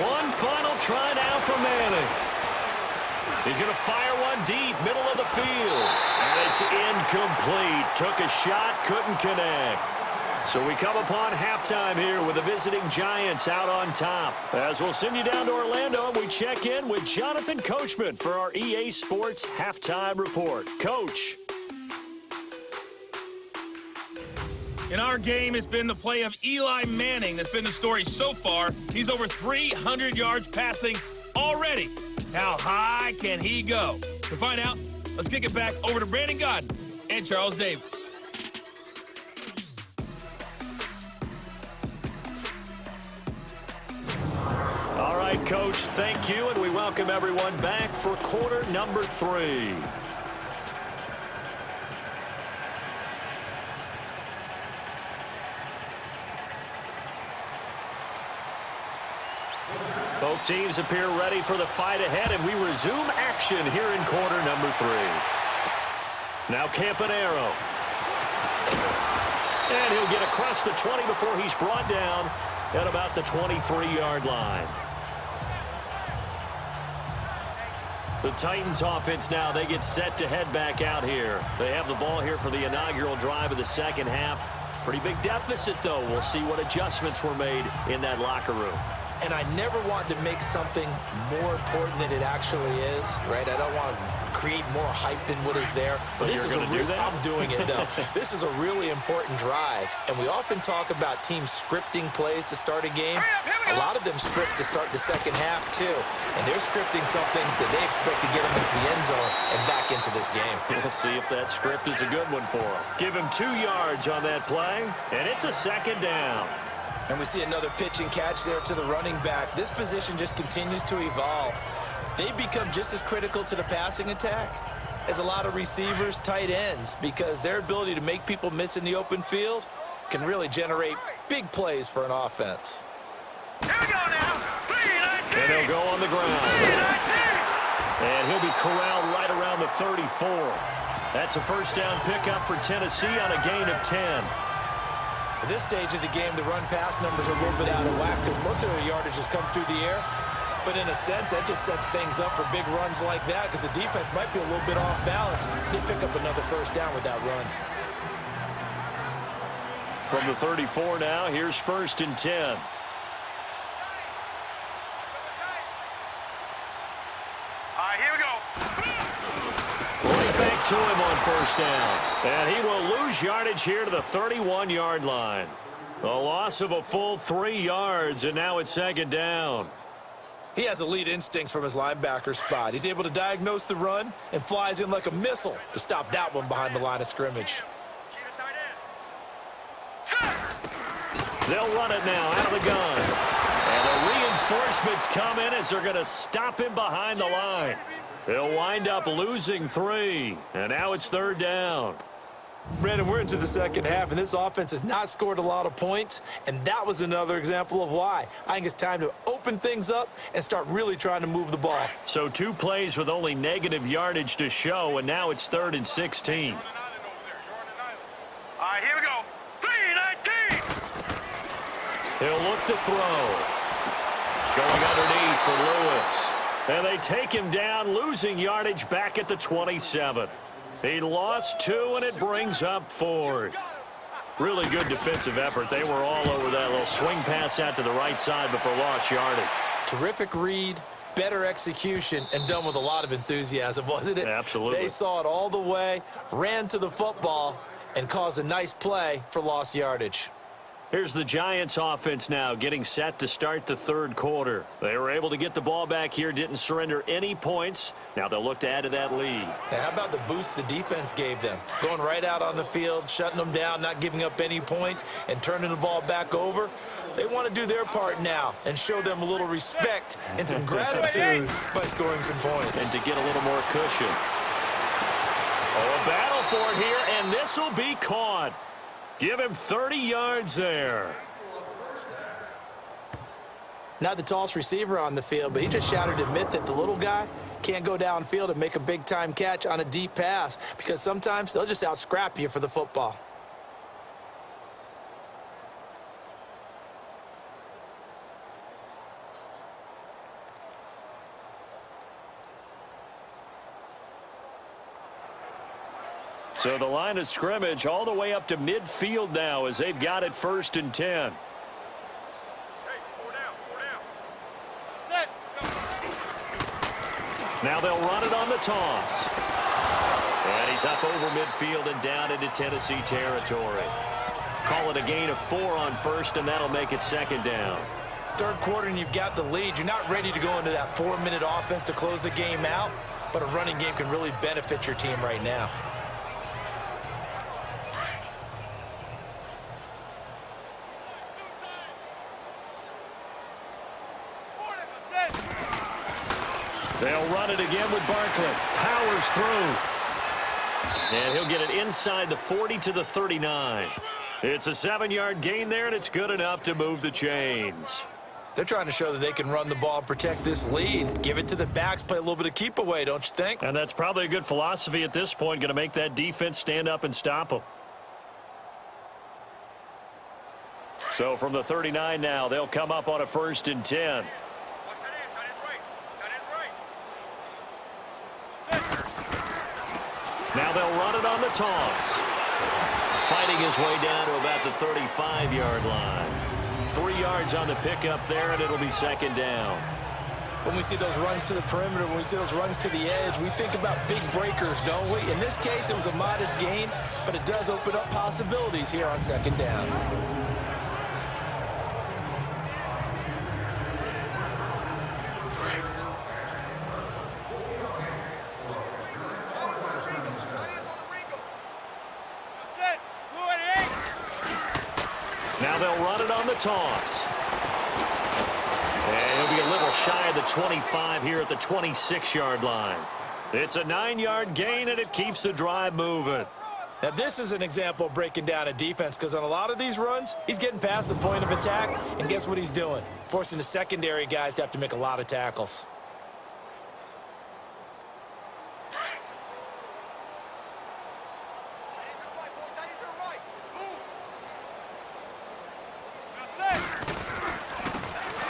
One final try now for Manning. He's going to fire one deep, middle of the field. And it's incomplete. Took a shot, couldn't connect. So we come upon halftime here with the visiting Giants out on top. As we'll send you down to Orlando, and we check in with Jonathan Coachman for our EA Sports Halftime Report. Coach. In our game, it's been the play of Eli Manning that's been the story so far. He's over 300 yards passing already. How high can he go? To find out, let's kick it back over to Brandon Godden and Charles Davis. All right, Coach, thank you, and we welcome everyone back for quarter number 3. Both teams appear ready for the fight ahead, and we resume action here in quarter number 3. Now Campanaro. And he'll get across the 20 before he's brought down at about the 23-yard line. The Titans offense now, they get set to head back out here. They have the ball here for the inaugural drive of the second half. Pretty big deficit, though. We'll see what adjustments were made in that locker room. And I never want to make something more important than it actually is, right? I don't want to create more hype than what is there. But this is I'm doing it, though. This is a really important drive. And we often talk about teams scripting plays to start a game. A lot of them script to start the second half, too. And they're scripting something that they expect to get them into the end zone and back into this game. We'll see if that script is a good one for them. Give him 2 yards on that play, and it's a second down. And we see another pitch and catch there to the running back. This position just continues to evolve. They become just as critical to the passing attack as a lot of receivers, tight ends, because their ability to make people miss in the open field can really generate big plays for an offense. Here we go now. 3-19. And he'll go on the ground. 3-19. And he'll be corralled right around the 34. That's a first down pickup for Tennessee on a gain of 10. At this stage of the game, the run-pass numbers are a little bit out of whack because most of their yardage has come through the air. But in a sense, that just sets things up for big runs like that because the defense might be a little bit off balance. They pick up another first down with that run. From the 34 now, here's 1st and 10. All right, here we go. Right back to him on first down. And he will lose yardage here to the 31-yard line. A loss of a full 3 yards, and now it's second down. He has elite instincts from his linebacker spot. He's able to diagnose the run and flies in like a missile to stop that one behind the line of scrimmage. They'll run it now out of the gun. And the reinforcements come in as they're going to stop him behind the line. They'll wind up losing 3, and now it's 3rd down. Brandon, we're into the second half, and this offense has not scored a lot of points, and that was another example of why. I think it's time to open things up and start really trying to move the ball. So 2 plays with only negative yardage to show, and now it's 3rd and 16. All right, here we go. 3-19. He'll look to throw. Going underneath for Lewis. And they take him down, losing yardage back at the 27. He lost 2, and it brings up 4th. Really good defensive effort. They were all over that little swing pass out to the right side before lost yardage. Terrific read, better execution, and done with a lot of enthusiasm, wasn't it? Absolutely. They saw it all the way, ran to the football, and caused a nice play for lost yardage. Here's the Giants offense now getting set to start the 3rd quarter. They were able to get the ball back here, didn't surrender any points. Now they'll look to add to that lead. Now, how about the boost the defense gave them? Going right out on the field, shutting them down, not giving up any points, and turning the ball back over. They want to do their part now and show them a little respect and some gratitude by scoring some points. And to get a little more cushion. Oh, a battle for it here, and this will be caught. Give him 30 yards there. Not the tallest receiver on the field, but he just shouted a myth that the little guy can't go downfield and make a big-time catch on a deep pass because sometimes they'll just out-scrap you for the football. So the line of scrimmage all the way up to midfield now as they've got it 1st and 10. Now they'll run it on the toss. And he's up over midfield and down into Tennessee territory. Call it a gain of 4 on first, and that'll make it second down. Third quarter and you've got the lead. You're not ready to go into that 4-minute offense to close the game out, but a running game can really benefit your team right now. They'll run it again with Barkley. Powers through. And he'll get it inside the 40 to the 39. It's a 7-yard gain there, and it's good enough to move the chains. They're trying to show that they can run the ball and protect this lead. Give it to the backs, play a little bit of keep away, don't you think? And that's probably a good philosophy at this point, going to make that defense stand up and stop them. So from the 39 now, they'll come up on a 1st and 10. Now they'll run it on the toss. Fighting his way down to about the 35-yard line. 3 yards on the pickup there, and it'll be second down. When we see those runs to the perimeter, when we see those runs to the edge, we think about big breakers, don't we? In this case, it was a modest gain, but it does open up possibilities here on second down. Now they'll run it on the toss. And he'll be a little shy of the 25 here at the 26-yard line. It's a 9-yard gain, and it keeps the drive moving. Now, this is an example of breaking down a defense, because on a lot of these runs, he's getting past the point of attack, and guess what he's doing? Forcing the secondary guys to have to make a lot of tackles.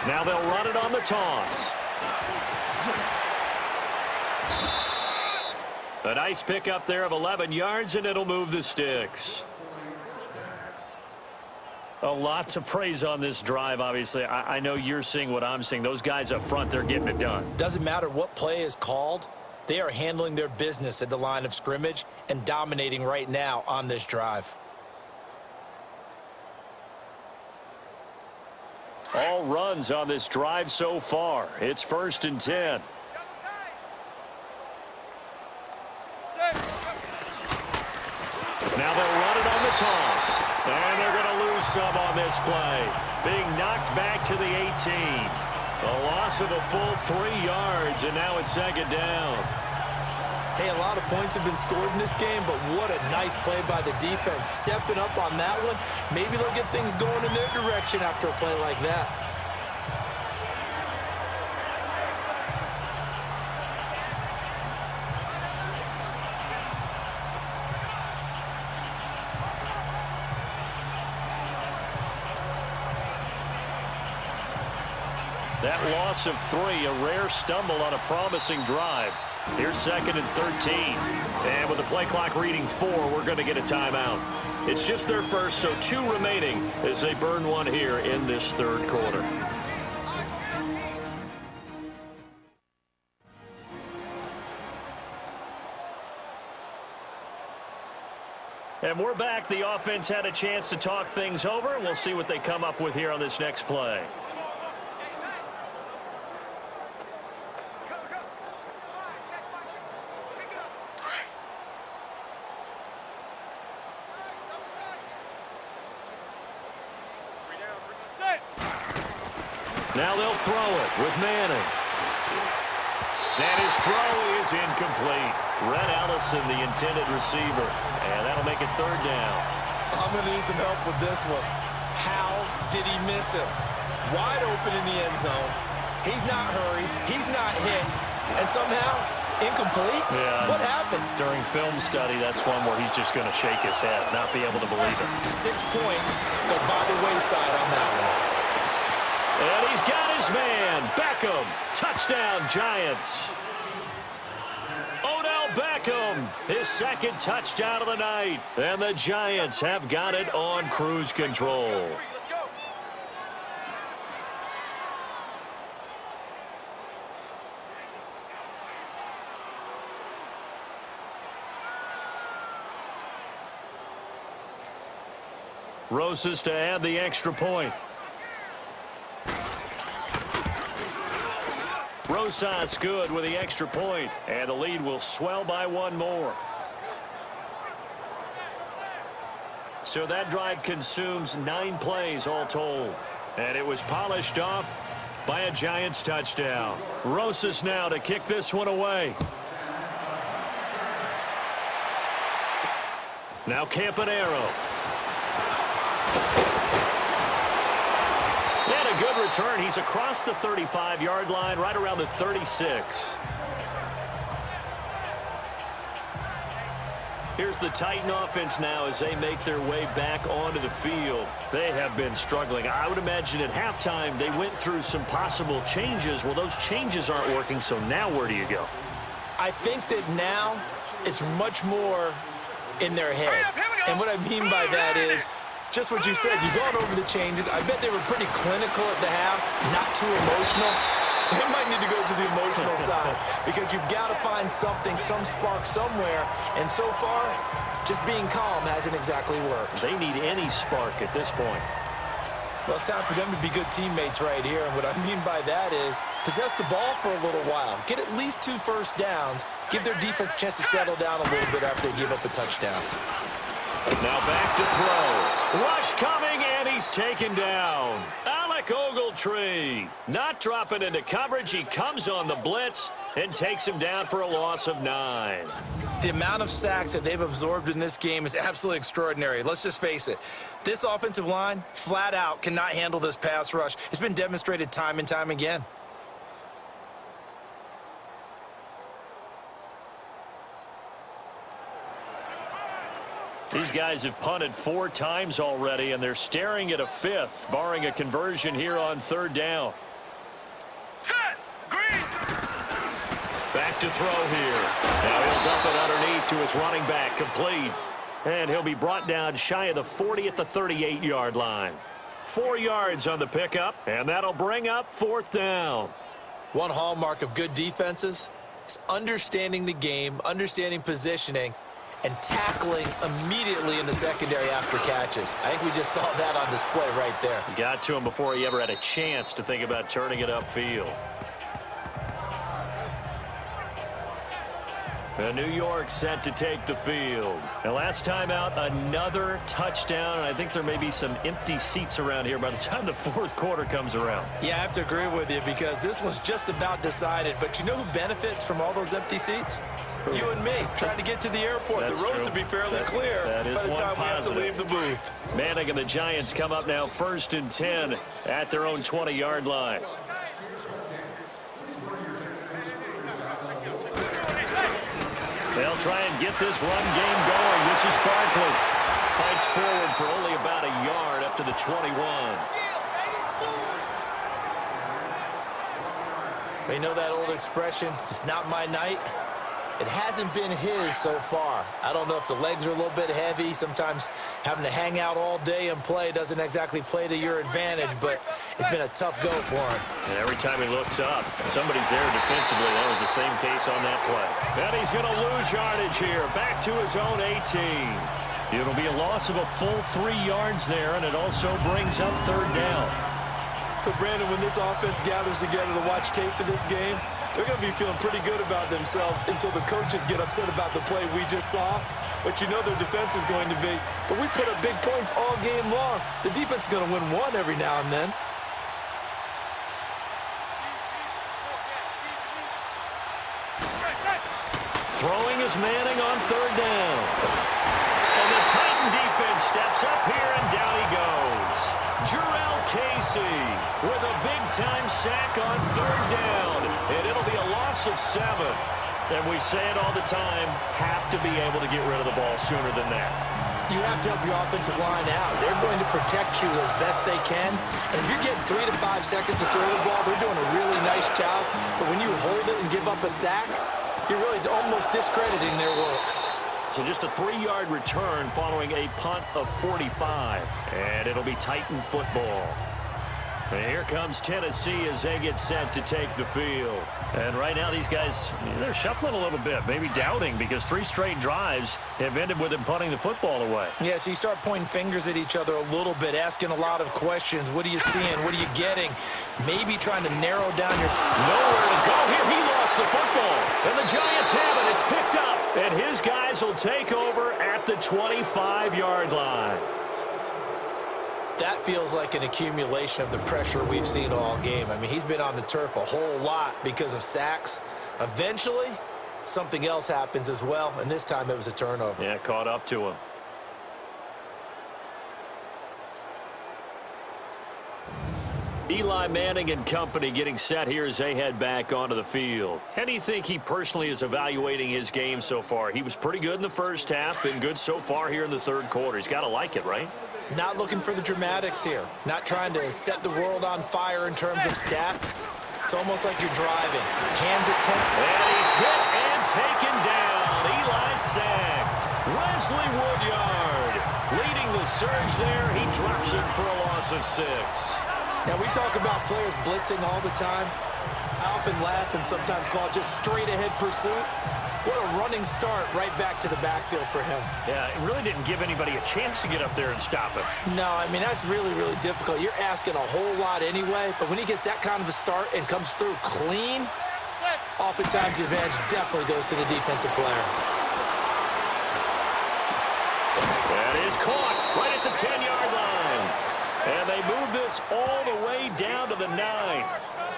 Now they'll run it on the toss. A nice pickup there of 11 yards, and it'll move the sticks. A lot to praise on this drive, obviously. I know you're seeing what I'm seeing. Those guys up front, they're getting it done. Doesn't matter what play is called. They are handling their business at the line of scrimmage and dominating right now on this drive. All runs on this drive so far. It's 1st and 10. Now they'll run it on the toss. And they're going to lose some on this play. Being knocked back to the 18. A loss of a full 3 yards, and now it's second down. Hey, a lot of points have been scored in this game, but what a nice play by the defense. Stepping up on that one, maybe they'll get things going in their direction after a play like that. That loss of 3, a rare stumble on a promising drive. Here's 2nd and 13. And with the play clock reading 4, we're going to get a timeout. It's just their first, so 2 remaining as they burn one here in this 3rd quarter. And we're back. The offense had a chance to talk things over, and we'll see what they come up with here on this next play. Now they'll throw it with Manning. And his throw is incomplete. Red Allison, the intended receiver. And that'll make it 3rd down. I'm going to need some help with this one. How did he miss him? Wide open in the end zone. He's not hurried. He's not hit. And somehow, incomplete? Yeah. What happened? During film study, that's one where he's just going to shake his head, not be able to believe it. 6 points go by the wayside on that one. And he's got his man, Beckham. Touchdown, Giants. Odell Beckham, his 2nd touchdown of the night. And the Giants have got it on cruise control. Rosas to add the extra point. Rosas good with the extra point, and the lead will swell by one more. So that drive consumes 9 plays all told. And it was polished off by a Giants touchdown. Rosas now to kick this one away. Now Campanero. And a good return. He's across the 35-yard line, right around the 36. Here's the Titan offense now as they make their way back onto the field. They have been struggling. I would imagine at halftime they went through some possible changes. Well, those changes aren't working, so now where do you go? I think that now it's much more in their head. And what I mean by that is just what you said. You've gone over the changes. I bet they were pretty clinical at the half, not too emotional. They might need to go to the emotional side because you've got to find something, some spark somewhere. And so far, just being calm hasn't exactly worked. They need any spark at this point. Well, it's time for them to be good teammates right here. And what I mean by that is possess the ball for a little while. Get at least 2 first downs. Give their defense a chance to settle down a little bit after they give up a touchdown. Now back to throw. Rush coming, and he's taken down. Alec Ogletree not dropping into coverage. He comes on the blitz and takes him down for a loss of 9. The amount of sacks that they've absorbed in this game is absolutely extraordinary. Let's just face it. This offensive line, flat out, cannot handle this pass rush. It's been demonstrated time and time again. These guys have punted 4 times already, and they're staring at a 5th, barring a conversion here on 3rd down. Set. Green. Back to throw here. Now he'll dump it underneath to his running back, complete. And he'll be brought down shy of the 40 at the 38-yard line. 4 yards on the pickup, and that'll bring up 4th down. One hallmark of good defenses is understanding the game, understanding positioning, and tackling immediately in the secondary after catches. I think we just saw that on display right there. Got to him before he ever had a chance to think about turning it upfield. And New York set to take the field. And last time out, another touchdown. And I think there may be some empty seats around here by the time the 4th quarter comes around. Yeah, I have to agree with you because this one's just about decided. But you know who benefits from all those empty seats? You and me, trying to get to the airport. That's the roads true. will be fairly clear that by the time we have to positive. leave the booth. Manning and the Giants come up now 1st and 10 at their own 20-yard line. They'll try and get this run game going. This is Barkley. Fights forward for only about a yard up to the 21. You know that old expression, it's not my night? It hasn't been his so far. I don't know if the legs are a little bit heavy. Sometimes having to hang out all day and play doesn't exactly play to your advantage, but it's been a tough go for him. And every time he looks up, somebody's there defensively. That was the same case on that play. And he's going to lose yardage here. Back to his own 18. It'll be a loss of a full 3 yards there, and it also brings up 3rd down. So, Brandon, when this offense gathers together to watch tape for this game, they're going to be feeling pretty good about themselves until the coaches get upset about the play we just saw. But you know their defense is going to be. But we put up big points all game long. The defense is going to win one every now and then. Throwing is Manning on 3rd down. And the Titan defense steps up here, and down he goes. Jarrell Casey with a big-time sack on 3rd down. And it'll be a loss of 7. And we say it all the time, have to be able to get rid of the ball sooner than that. You have to help your offensive line out. They're going to protect you as best they can. And if you're getting 3 to 5 seconds to throw the ball, they're doing a really nice job. But when you hold it and give up a sack, you're really almost discrediting their work. So just a 3-yard return following a punt of 45. And it'll be Titan football. And here comes Tennessee as they get set to take the field. And right now these guys, they're shuffling a little bit, maybe doubting, because 3 straight drives have ended with them punting the football away. Yeah, so you start pointing fingers at each other a little bit, asking a lot of questions. What are you seeing? What are you getting? Maybe trying to narrow down your... Nowhere to go here. He lost the football. And the Giants have it. It's picked up. And his guys will take over at the 25-yard line. That feels like an accumulation of the pressure we've seen all game. I mean, he's been on the turf a whole lot because of sacks. Eventually, something else happens as well, and this time it was a turnover. Yeah, caught up to him. Eli Manning and company getting set here as they head back onto the field. How do you think he personally is evaluating his game so far? He was pretty good in the first half, been good so far here in the third quarter. He's got to like it, right? Not looking for the dramatics here. Not trying to set the world on fire in terms of stats. It's almost like you're driving. Hands at 10. And he's hit and taken down. Eli sacked. Wesley Woodyard leading the surge there. He drops it for a loss of 6. Now, we talk about players blitzing all the time. I often laugh and sometimes call it just straight-ahead pursuit. What a running start right back to the backfield for him. Yeah, it really didn't give anybody a chance to get up there and stop him. No, I mean, that's really, really difficult. You're asking a whole lot anyway, but when he gets that kind of a start and comes through clean, oftentimes the advantage definitely goes to the defensive player. That is caught right at the 10-yard line. And they move this all the way down to the 9.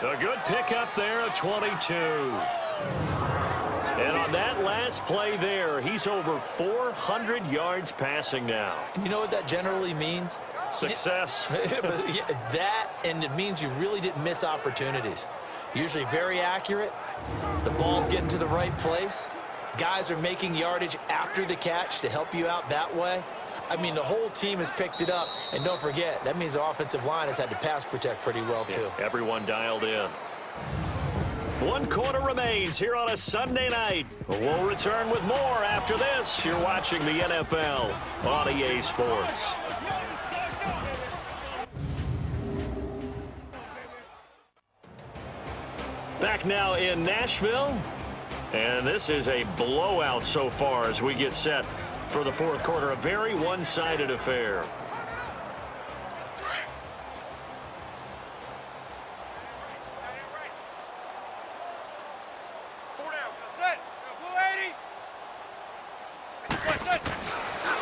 A good pickup there, a 22. And on that last play there, he's over 400 yards passing now. You know what that generally means? Success. That, and it means you really didn't miss opportunities. Usually very accurate. The ball's getting to the right place. Guys are making yardage after the catch to help you out that way. I mean, the whole team has picked it up. And don't forget, that means the offensive line has had to pass protect pretty well, too. Yeah, everyone dialed in. 1 quarter remains here on a Sunday night. We'll return with more after this. You're watching the NFL on EA Sports. Back now in Nashville. And this is a blowout so far as we get set for the fourth quarter. A very one-sided affair.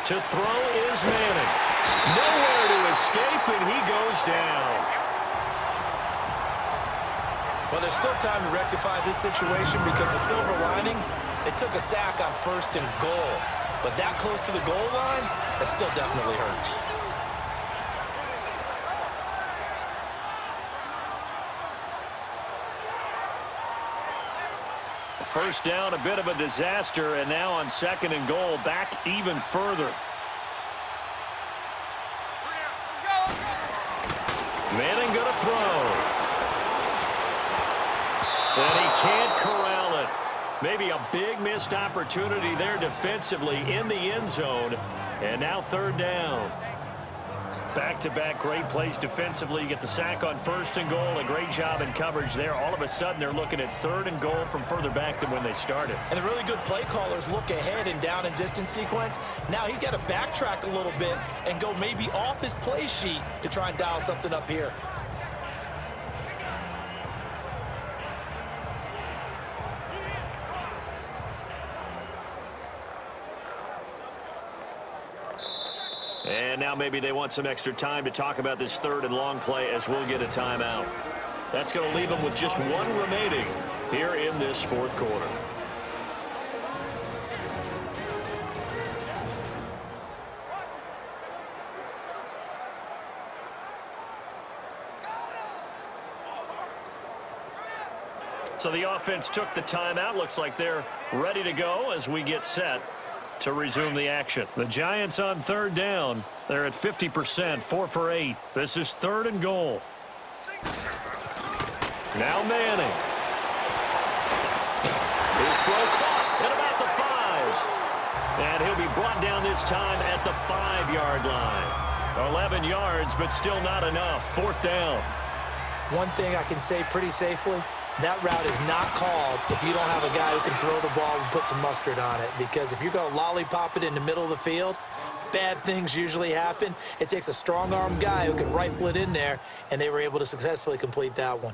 To throw is Manning. Nowhere to escape, and he goes down. Well, there's still time to rectify this situation because the silver lining, they took a sack on 1st and goal. But that close to the goal line, that still definitely hurts. First down, a bit of a disaster, and now on 2nd and goal, back even further. Manning going to throw. And he can't corral it. Maybe a big missed opportunity there defensively in the end zone. And now 3rd down. Back-to-back great plays defensively. You get the sack on 1st and goal. A great job in coverage there. All of a sudden, they're looking at 3rd and goal from further back than when they started. And the really good play callers look ahead and down and distance sequence. Now he's got to backtrack a little bit and go maybe off his play sheet to try and dial something up here. And now maybe they want some extra time to talk about this 3rd and long play as we'll get a timeout. That's going to leave them with just 1 remaining here in this 4th quarter. So the offense took the timeout. Looks like they're ready to go as we get set to resume the action. The Giants on 3rd down. They're at 50%, 4 for 8. This is 3rd and goal. Now Manning. His throw caught at about the 5. And he'll be brought down this time at the 5-yard line. 11 yards, but still not enough. 4th down. One thing I can say pretty safely, that route is not called if you don't have a guy who can throw the ball and put some mustard on it. Because if you're going to lollipop it in the middle of the field, bad things usually happen. It takes a strong-arm guy who can rifle it in there, and they were able to successfully complete that one.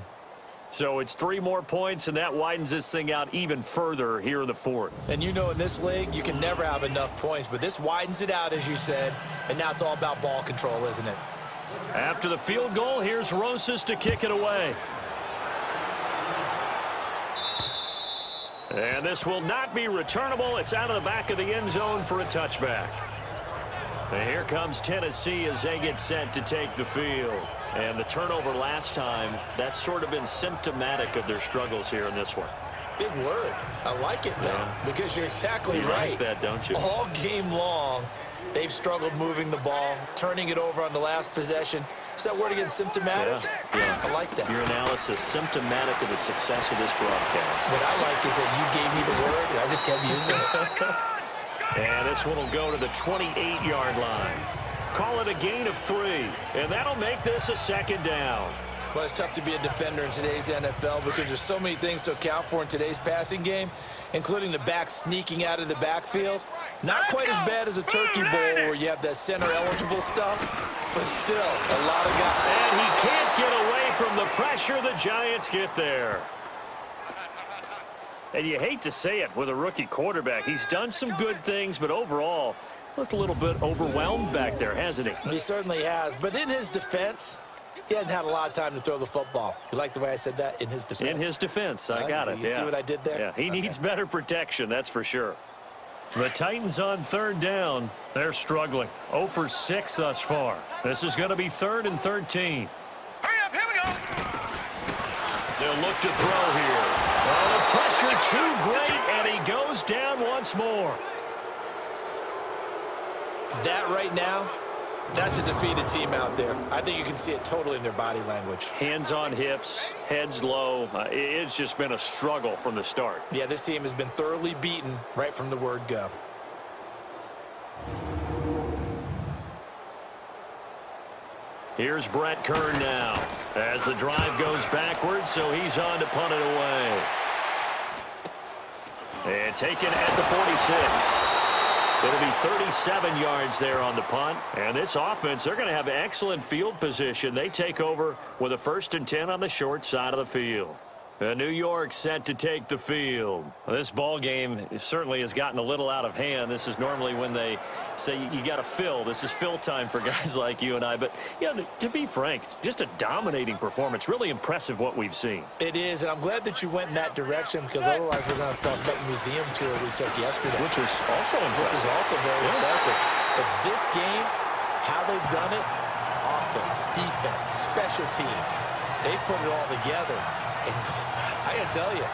So it's 3 more points, and that widens this thing out even further here in the fourth. And you know in this league, you can never have enough points, but this widens it out, as you said, and now it's all about ball control, isn't it? After the field goal, here's Rosas to kick it away. And this will not be returnable. It's out of the back of the end zone for a touchback. And here comes Tennessee as they get set to take the field. And the turnover last time, that's sort of been symptomatic of their struggles here in this one. Big word. I like it, though, because you're exactly right. You like that, don't you? All game long, they've struggled moving the ball, turning it over on the last possession. Is that word again, symptomatic? Yeah. I like that. Your analysis, symptomatic of the success of this broadcast. What I like is that you gave me the word, and I just kept using it. And this one will go to the 28-yard line. Call it a gain of 3, and that'll make this a second down. Well, it's tough to be a defender in today's NFL because there's so many things to account for in today's passing game, including the back sneaking out of the backfield. Not quite as bad as a turkey bowl where you have that center-eligible stuff, but still, a lot of guys. And he can't get away from the pressure. The Giants get there. And you hate to say it with a rookie quarterback. He's done some good things, but overall, looked a little bit overwhelmed back there, hasn't he? He certainly has. But in his defense, he hadn't had a lot of time to throw the football. You like the way I said that? In his defense? In his defense. I got it. You see what I did there? Yeah, he needs better protection, that's for sure. The Titans on third down. They're struggling. 0 for 6 thus far. This is going to be 3rd and 13. Hurry up, here we go. They'll look to throw here. Oh, the pressure too great, and he goes down once more. That right now, that's a defeated team out there. I think you can see it totally in their body language. Hands on hips, heads low. It's just been a struggle from the start. Yeah, this team has been thoroughly beaten right from the word go. Here's Brett Kern now as the drive goes backwards, so he's on to punt it away. And taken at the 46. It'll be 37 yards there on the punt. And this offense, they're going to have excellent field position. They take over with a 1st and 10 on the short side of the field. New York set to take the field. This ball game certainly has gotten a little out of hand. This is normally when they say you got to fill. This is fill time for guys like you and I. But, you know, to be frank, just a dominating performance. Really impressive what we've seen. It is, and I'm glad that you went in that direction because otherwise we're going to talk about the museum tour we took yesterday. Which was also impressive. Which was also very impressive. But this game, how they've done it, offense, defense, special teams, they put it all together. And I got to tell you,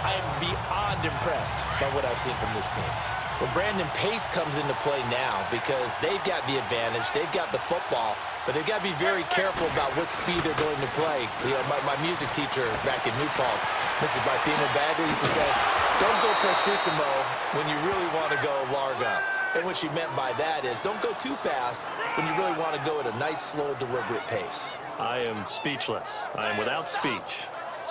I am beyond impressed by what I've seen from this team. Well, Brandon, pace comes into play now because they've got the advantage. They've got the football, but they've got to be very careful about what speed they're going to play. You know, my music teacher back in New Paltz, Mrs. Barthena Bagley, used to say, don't go prestissimo when you really want to go largo. And what she meant by that is don't go too fast when you really want to go at a nice, slow, deliberate pace. I am speechless. I am without speech.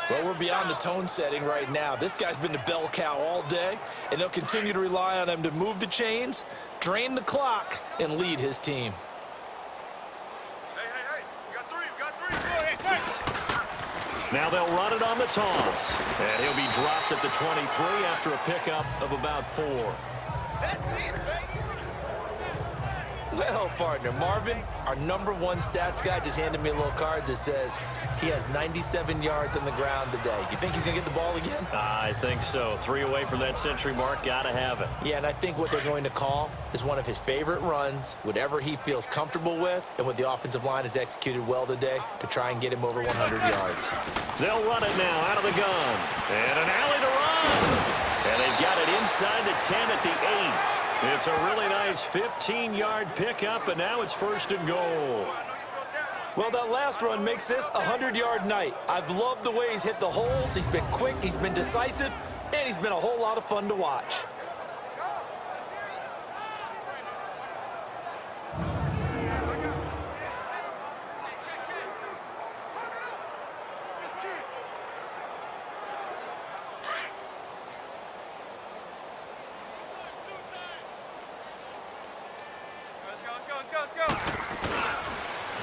Well, we're beyond the tone setting right now. This guy's been the bell cow all day, and they'll continue to rely on him to move the chains, drain the clock, and lead his team. Hey, we got three. Now they'll run it on the toss, and he'll be dropped at the 23 after a pickup of about 4. That's it, baby. Well, partner, Marvin, our #1 stats guy, just handed me a little card that says he has 97 yards on the ground today. You think he's going to get the ball again? I think so. 3 away from that century mark. Got to have it. Yeah, and I think what they're going to call is one of his favorite runs, whatever he feels comfortable with, and what the offensive line has executed well today to try and get him over 100 yards. They'll run it now out of the gun. And an alley to run. And they've got it inside the 10 at the 8. It's a really nice 15-yard pickup, and now it's 1st and goal. Well, that last run makes this a 100-yard night. I've loved the way he's hit the holes. He's been quick, he's been decisive, and he's been a whole lot of fun to watch.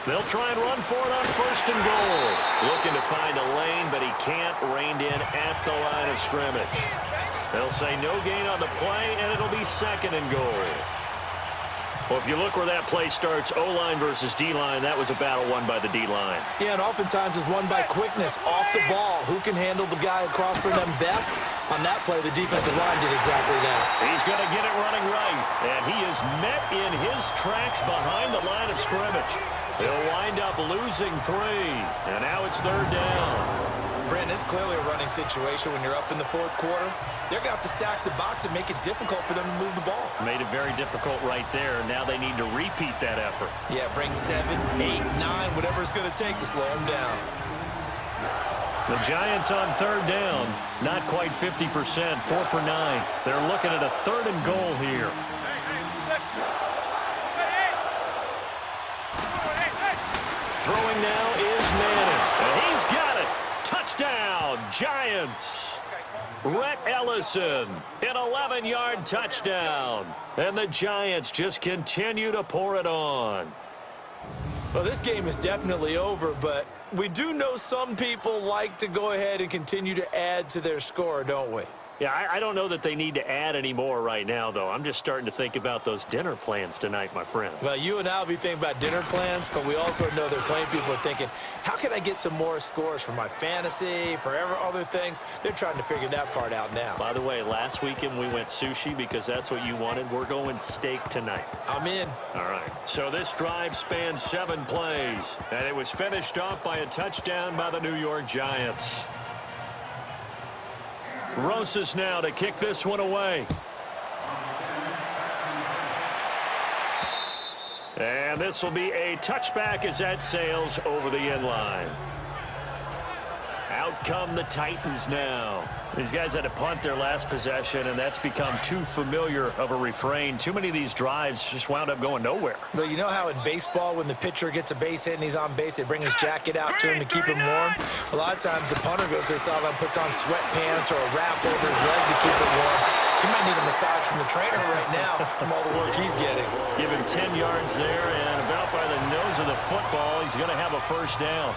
They'll try and run for it on 1st and goal. Looking to find a lane, but he can't. Reined in at the line of scrimmage. They'll say no gain on the play, and it'll be 2nd and goal. Well, if you look where that play starts, O-line versus D-line, that was a battle won by the D-line. Yeah, and oftentimes it's won by quickness off the ball. Who can handle the guy across from them best? On that play, the defensive line did exactly that. He's going to get it running right, and he is met in his tracks behind the line of scrimmage. He'll wind up losing 3, and now it's 3rd down. Brandon, it's clearly a running situation when you're up in the 4th quarter. They're going to have to stack the box and make it difficult for them to move the ball. Made it very difficult right there. Now they need to repeat that effort. Yeah, bring 7, 8, 9, whatever it's going to take to slow them down. The Giants on 3rd down, not quite 50%, 4 for 9. They're looking at a 3rd and goal here. Throwing now is Madden, and he's got it. Touchdown, Giants. Rhett Ellison, an 11-yard touchdown. And the Giants just continue to pour it on. Well, this game is definitely over, but we do know some people like to go ahead and continue to add to their score, don't we? Yeah, I don't know that they need to add any more right now, though. I'm just starting to think about those dinner plans tonight, my friend. Well, you and I will be thinking about dinner plans, but we also know they're playing people are thinking, how can I get some more scores for my fantasy, for other things? They're trying to figure that part out now. By the way, last weekend we went sushi because that's what you wanted. We're going steak tonight. I'm in. All right. So this drive spans 7 plays, and it was finished off by a touchdown by the New York Giants. Rosas now to kick this one away. And this will be a touchback as that sails over the end line. Out come the Titans now. These guys had to punt their last possession, and that's become too familiar of a refrain. Too many of these drives just wound up going nowhere. Well, you know how in baseball, when the pitcher gets a base hit and he's on base, they bring his jacket out to him to keep him warm? A lot of times the punter goes to the sideline, puts on sweatpants or a wrap over his leg to keep it warm. He might need a massage from the trainer right now from all the work he's getting. Give him 10 yards there, and about by the nose of the football, he's going to have a 1st down.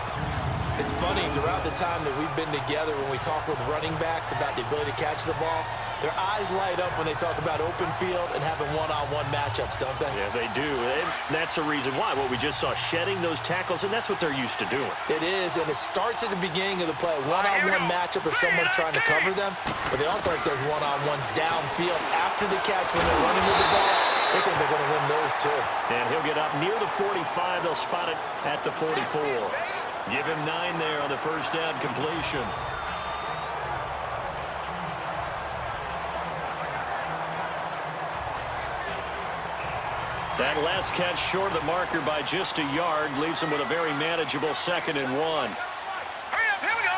It's funny, throughout the time that we've been together, when we talk with running backs about the ability to catch the ball, their eyes light up when they talk about open field and having one-on-one matchups, don't they? Yeah, they do. And that's the reason why. What we just saw, shedding those tackles, and that's what they're used to doing. It is, and it starts at the beginning of the play. One-on-one matchup if someone's trying to cover them, but they also like those one-on-ones downfield after the catch when they're running with the ball. They think they're going to win those, too. And he'll get up near the 45. They'll spot it at the 44. Give him 9 there on the 1st down completion. That last catch short of the marker by just a yard leaves him with a very manageable 2nd and 1. Hurry up, here we go.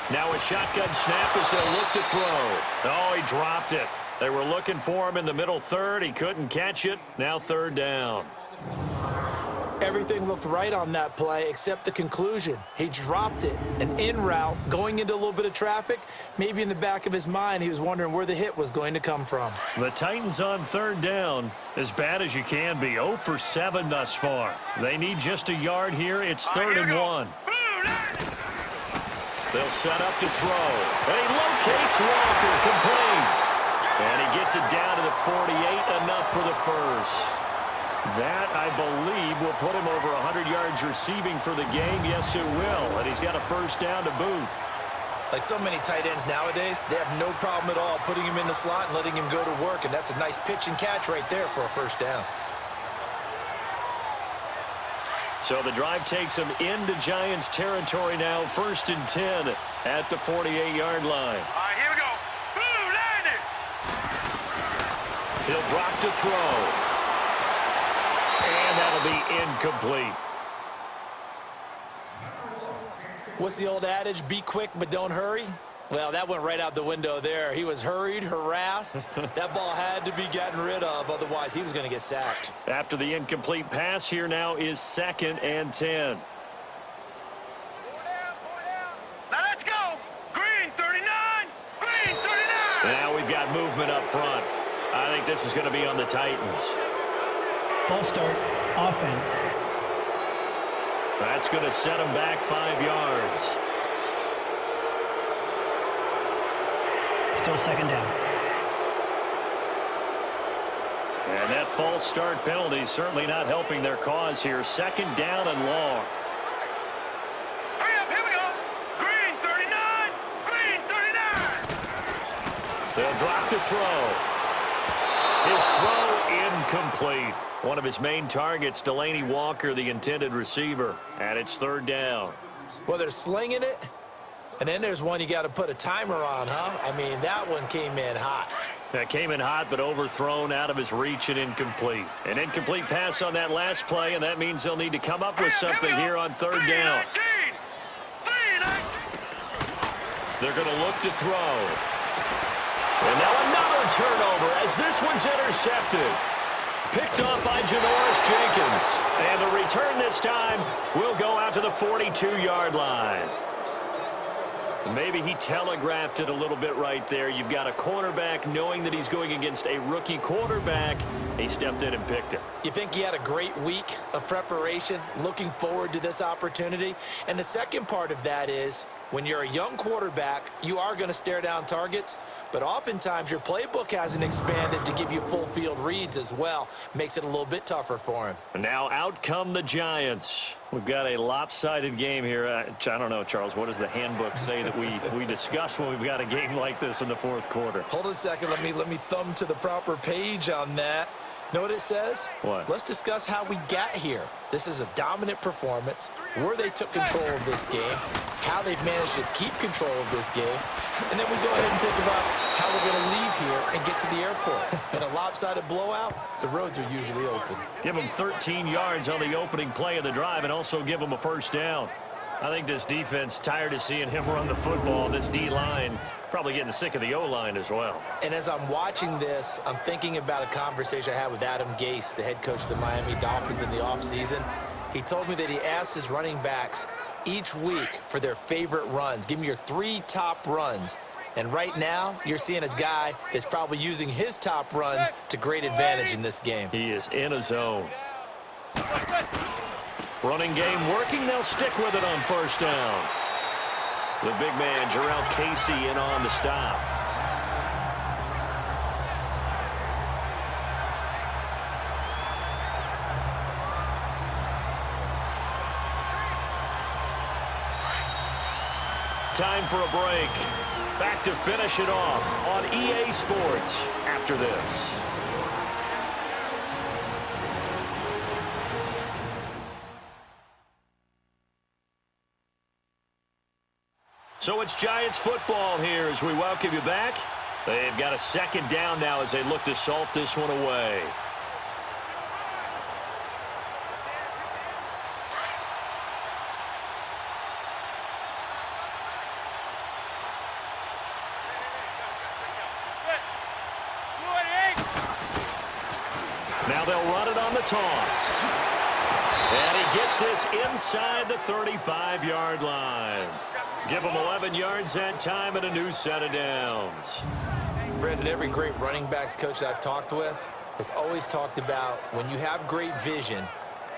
3-19. Now a shotgun snap as they'll look to throw. Oh, he dropped it. They were looking for him in the middle 3rd. He couldn't catch it. Now 3rd down. Everything looked right on that play except the conclusion. He dropped it, an in route, going into a little bit of traffic. Maybe in the back of his mind, he was wondering where the hit was going to come from. The Titans on 3rd down, as bad as you can be, 0 for 7 thus far. They need just a yard here. It's 3rd and 1. They'll set up to throw. He locates Walker, complete. And he gets it down to the 48, enough for the 1st. That, I believe, will put him over 100 yards receiving for the game. Yes, it will. And he's got a 1st down to boot. Like so many tight ends nowadays, they have no problem at all putting him in the slot and letting him go to work. And that's a nice pitch and catch right there for a 1st down. So the drive takes him into Giants territory now. 1st and 10 at the 48-yard line. All right, here we go. Blue landed. He'll drop to throw. And that'll be incomplete. What's the old adage? Be quick, but don't hurry? Well, that went right out the window there. He was hurried, harassed. That ball had to be gotten rid of, otherwise he was going to get sacked. After the incomplete pass, here now is 2nd and 10. Now let's go. Green 39. Green 39. Now we've got movement up front. I think this is going to be on the Titans. False start, offense. That's going to set him back 5 yards. Still second down. And that false start penalty is certainly not helping their cause here. Second down and long. Hurry up, here we go. Green 39. Green 39. They'll drop to throw. His throw incomplete. One of his main targets, Delaney Walker, the intended receiver. And it's third down. Well, they're slinging it. And then there's one you got to put a timer on, huh? I mean, that one came in hot. That came in hot, but overthrown, out of his reach, and incomplete. An incomplete pass on that last play, and that means they'll need to come up with something here on third down. They're going to look to throw. And now another turnover as this one's intercepted. Picked off by Janoris Jenkins. And the return this time will go out to the 42-yard line. Maybe he telegraphed it a little bit right there. You've got a cornerback knowing that he's going against a rookie quarterback. He stepped in and picked it. You think he had a great week of preparation, looking forward to this opportunity? And the second part of that is, when you're a young quarterback, you are going to stare down targets, but oftentimes your playbook hasn't expanded to give you full field reads as well. Makes it a little bit tougher for him. And now out come the Giants. We've got a lopsided game here. I don't know, Charles, what does the handbook say that we discuss when we've got a game like this in the fourth quarter? Hold on a second. Let me thumb to the proper page on that. Know what it says? What? Let's discuss how we got here. This is a dominant performance, where they took control of this game, how they've managed to keep control of this game, and then we go ahead and think about how we're going to leave here and get to the airport. In a lopsided blowout, the roads are usually open. Give them 13 yards on the opening play of the drive and also give them a first down. I think this defense tired of seeing him run the football. This D-line probably getting sick of the O-line as well. And as I'm watching this, I'm thinking about a conversation I had with Adam Gase, the head coach of the Miami Dolphins in the offseason. He told me that he asked his running backs each week for their favorite runs. Give me your 3 top runs. And right now, you're seeing a guy that's probably using his top runs to great advantage in this game. He is in a zone. Running game working. They'll stick with it on first down. The big man, Jarrell Casey, in on the stop. Time for a break. Back to finish it off on EA Sports after this. So it's Giants football here as we welcome you back. They've got a second down now as they look to salt this one away. Now they'll run it on the toss. And he gets this inside the 35-yard line. Give him 11 yards that time and a new set of downs. Brendan, every great running backs coach I've talked with has always talked about when you have great vision,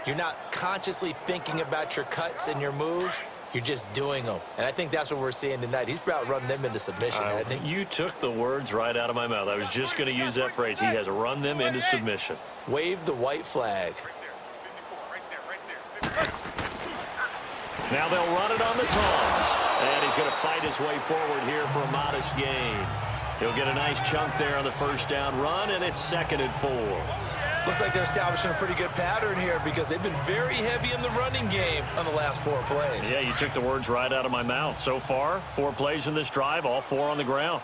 you're not consciously thinking about your cuts and your moves. You're just doing them. And I think that's what we're seeing tonight. He's about run them into submission, hasn't he? You took the words right out of my mouth. I was just going to use that phrase. He has run them into submission. Wave the white flag. Now they'll run it on the toss. And he's going to fight his way forward here for a modest gain. He'll get a nice chunk there on the first down run, and it's 2nd and 4. Looks like they're establishing a pretty good pattern here because they've been very heavy in the running game on the last 4 plays. Yeah, you took the words right out of my mouth. So far, 4 plays in this drive, all 4 on the ground.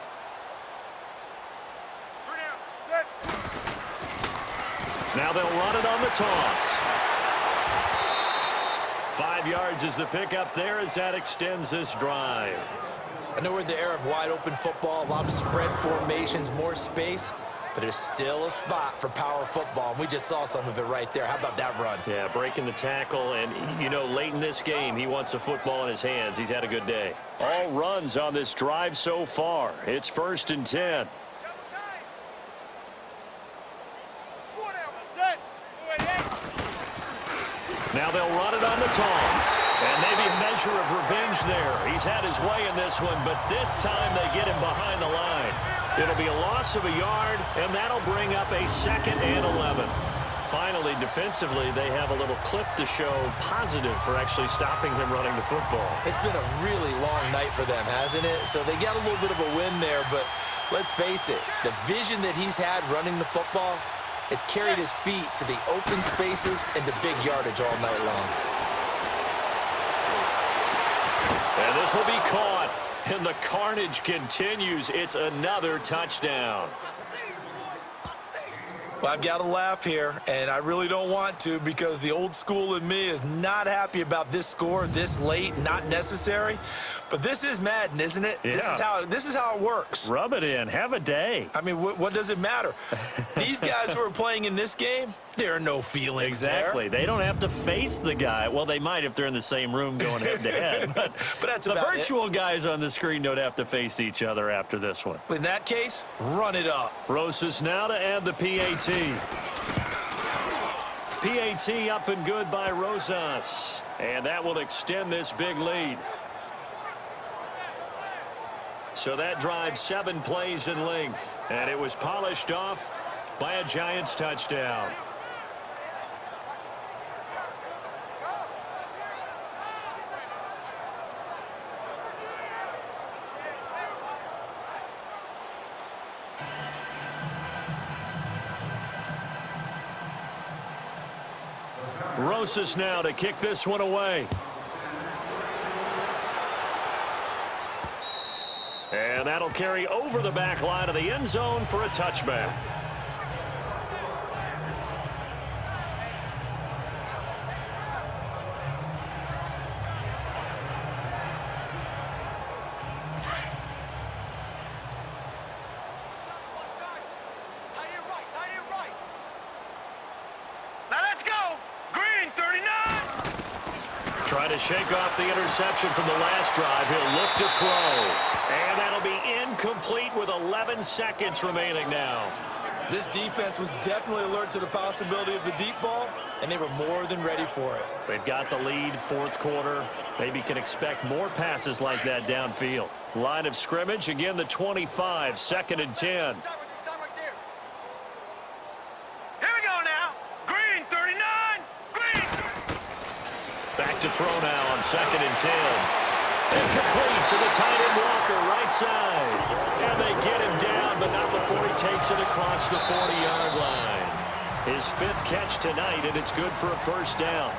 Now they'll run it on the toss. 5 yards is the pickup there as that extends this drive. I know we're in the era of wide-open football, a lot of spread formations, more space, but there's still a spot for power football, and we just saw some of it right there. How about that run? Yeah, breaking the tackle, and, you know, late in this game, he wants the football in his hands. He's had a good day. All runs on this drive so far. It's 1st and 10. Now they'll run it on the toss. And maybe a measure of revenge there. He's had his way in this one, but this time they get him behind the line. It'll be a loss of a yard, and that'll bring up a 2nd and 11. Finally, defensively, they have a little clip to show positive for actually stopping him running the football. It's been a really long night for them, hasn't it? So they got a little bit of a win there, but let's face it, the vision that he's had running the football has carried his feet to the open spaces and the big yardage all night long. And this will be caught, and the carnage continues. It's another touchdown. Well, I've got to laugh here, and I really don't want to because the old school in me is not happy about this score this late, not necessary. But this is Madden, isn't it? Yeah. This is how it works. Rub it in. Have a day. I mean, what does it matter? These guys who are playing in this game, there are no feelings Exactly. there. They don't have to face the guy. Well, they might if they're in the same room going head-to-head. But that's the about virtual guys on the screen don't have to face each other after this one. In that case, run it up. Rosas now to add the PAT. PAT up and good by Rosas. And that will extend this big lead. So that drives 7 plays in length. And it was polished off by a Giants touchdown. Rosas now to kick this one away. And that'll carry over the back line of the end zone for a touchback. Now let's go. Green 39. Trying to shake off the interception from the last drive. He'll look to throw. And that'll be incomplete with 11 seconds remaining now. This defense was definitely alert to the possibility of the deep ball, and they were more than ready for it. They've got the lead, 4th quarter. Maybe can expect more passes like that downfield. Line of scrimmage, again the 25, 2nd and 10. Stop right there. Here we go now. Green 39. Green. Back to throw now on 2nd and 10. Incomplete to the tight end Walker, right side. And they get him down, but not before he takes it across the 40-yard line. His 5th catch tonight, and it's good for a 1st down.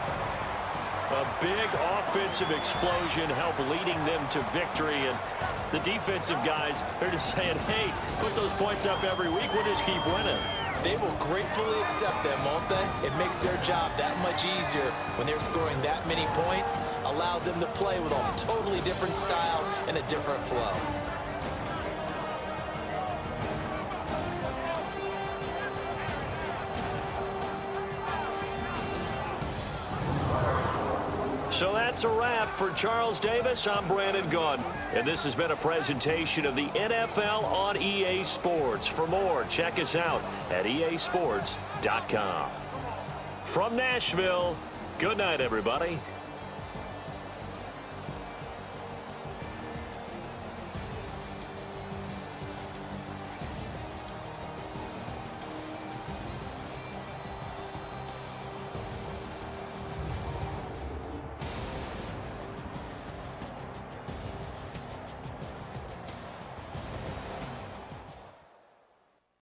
A big offensive explosion helped leading them to victory. And the defensive guys, they're just saying, hey, put those points up every week. We'll just keep winning. They will gratefully accept them, won't they? It makes their job that much easier when they're scoring that many points. Allows them to play with a totally different style and a different flow. So that's a wrap for Charles Davis. I'm Brandon Gunn, and this has been a presentation of the NFL on EA Sports. For more, check us out at easports.com. From Nashville, good night, everybody.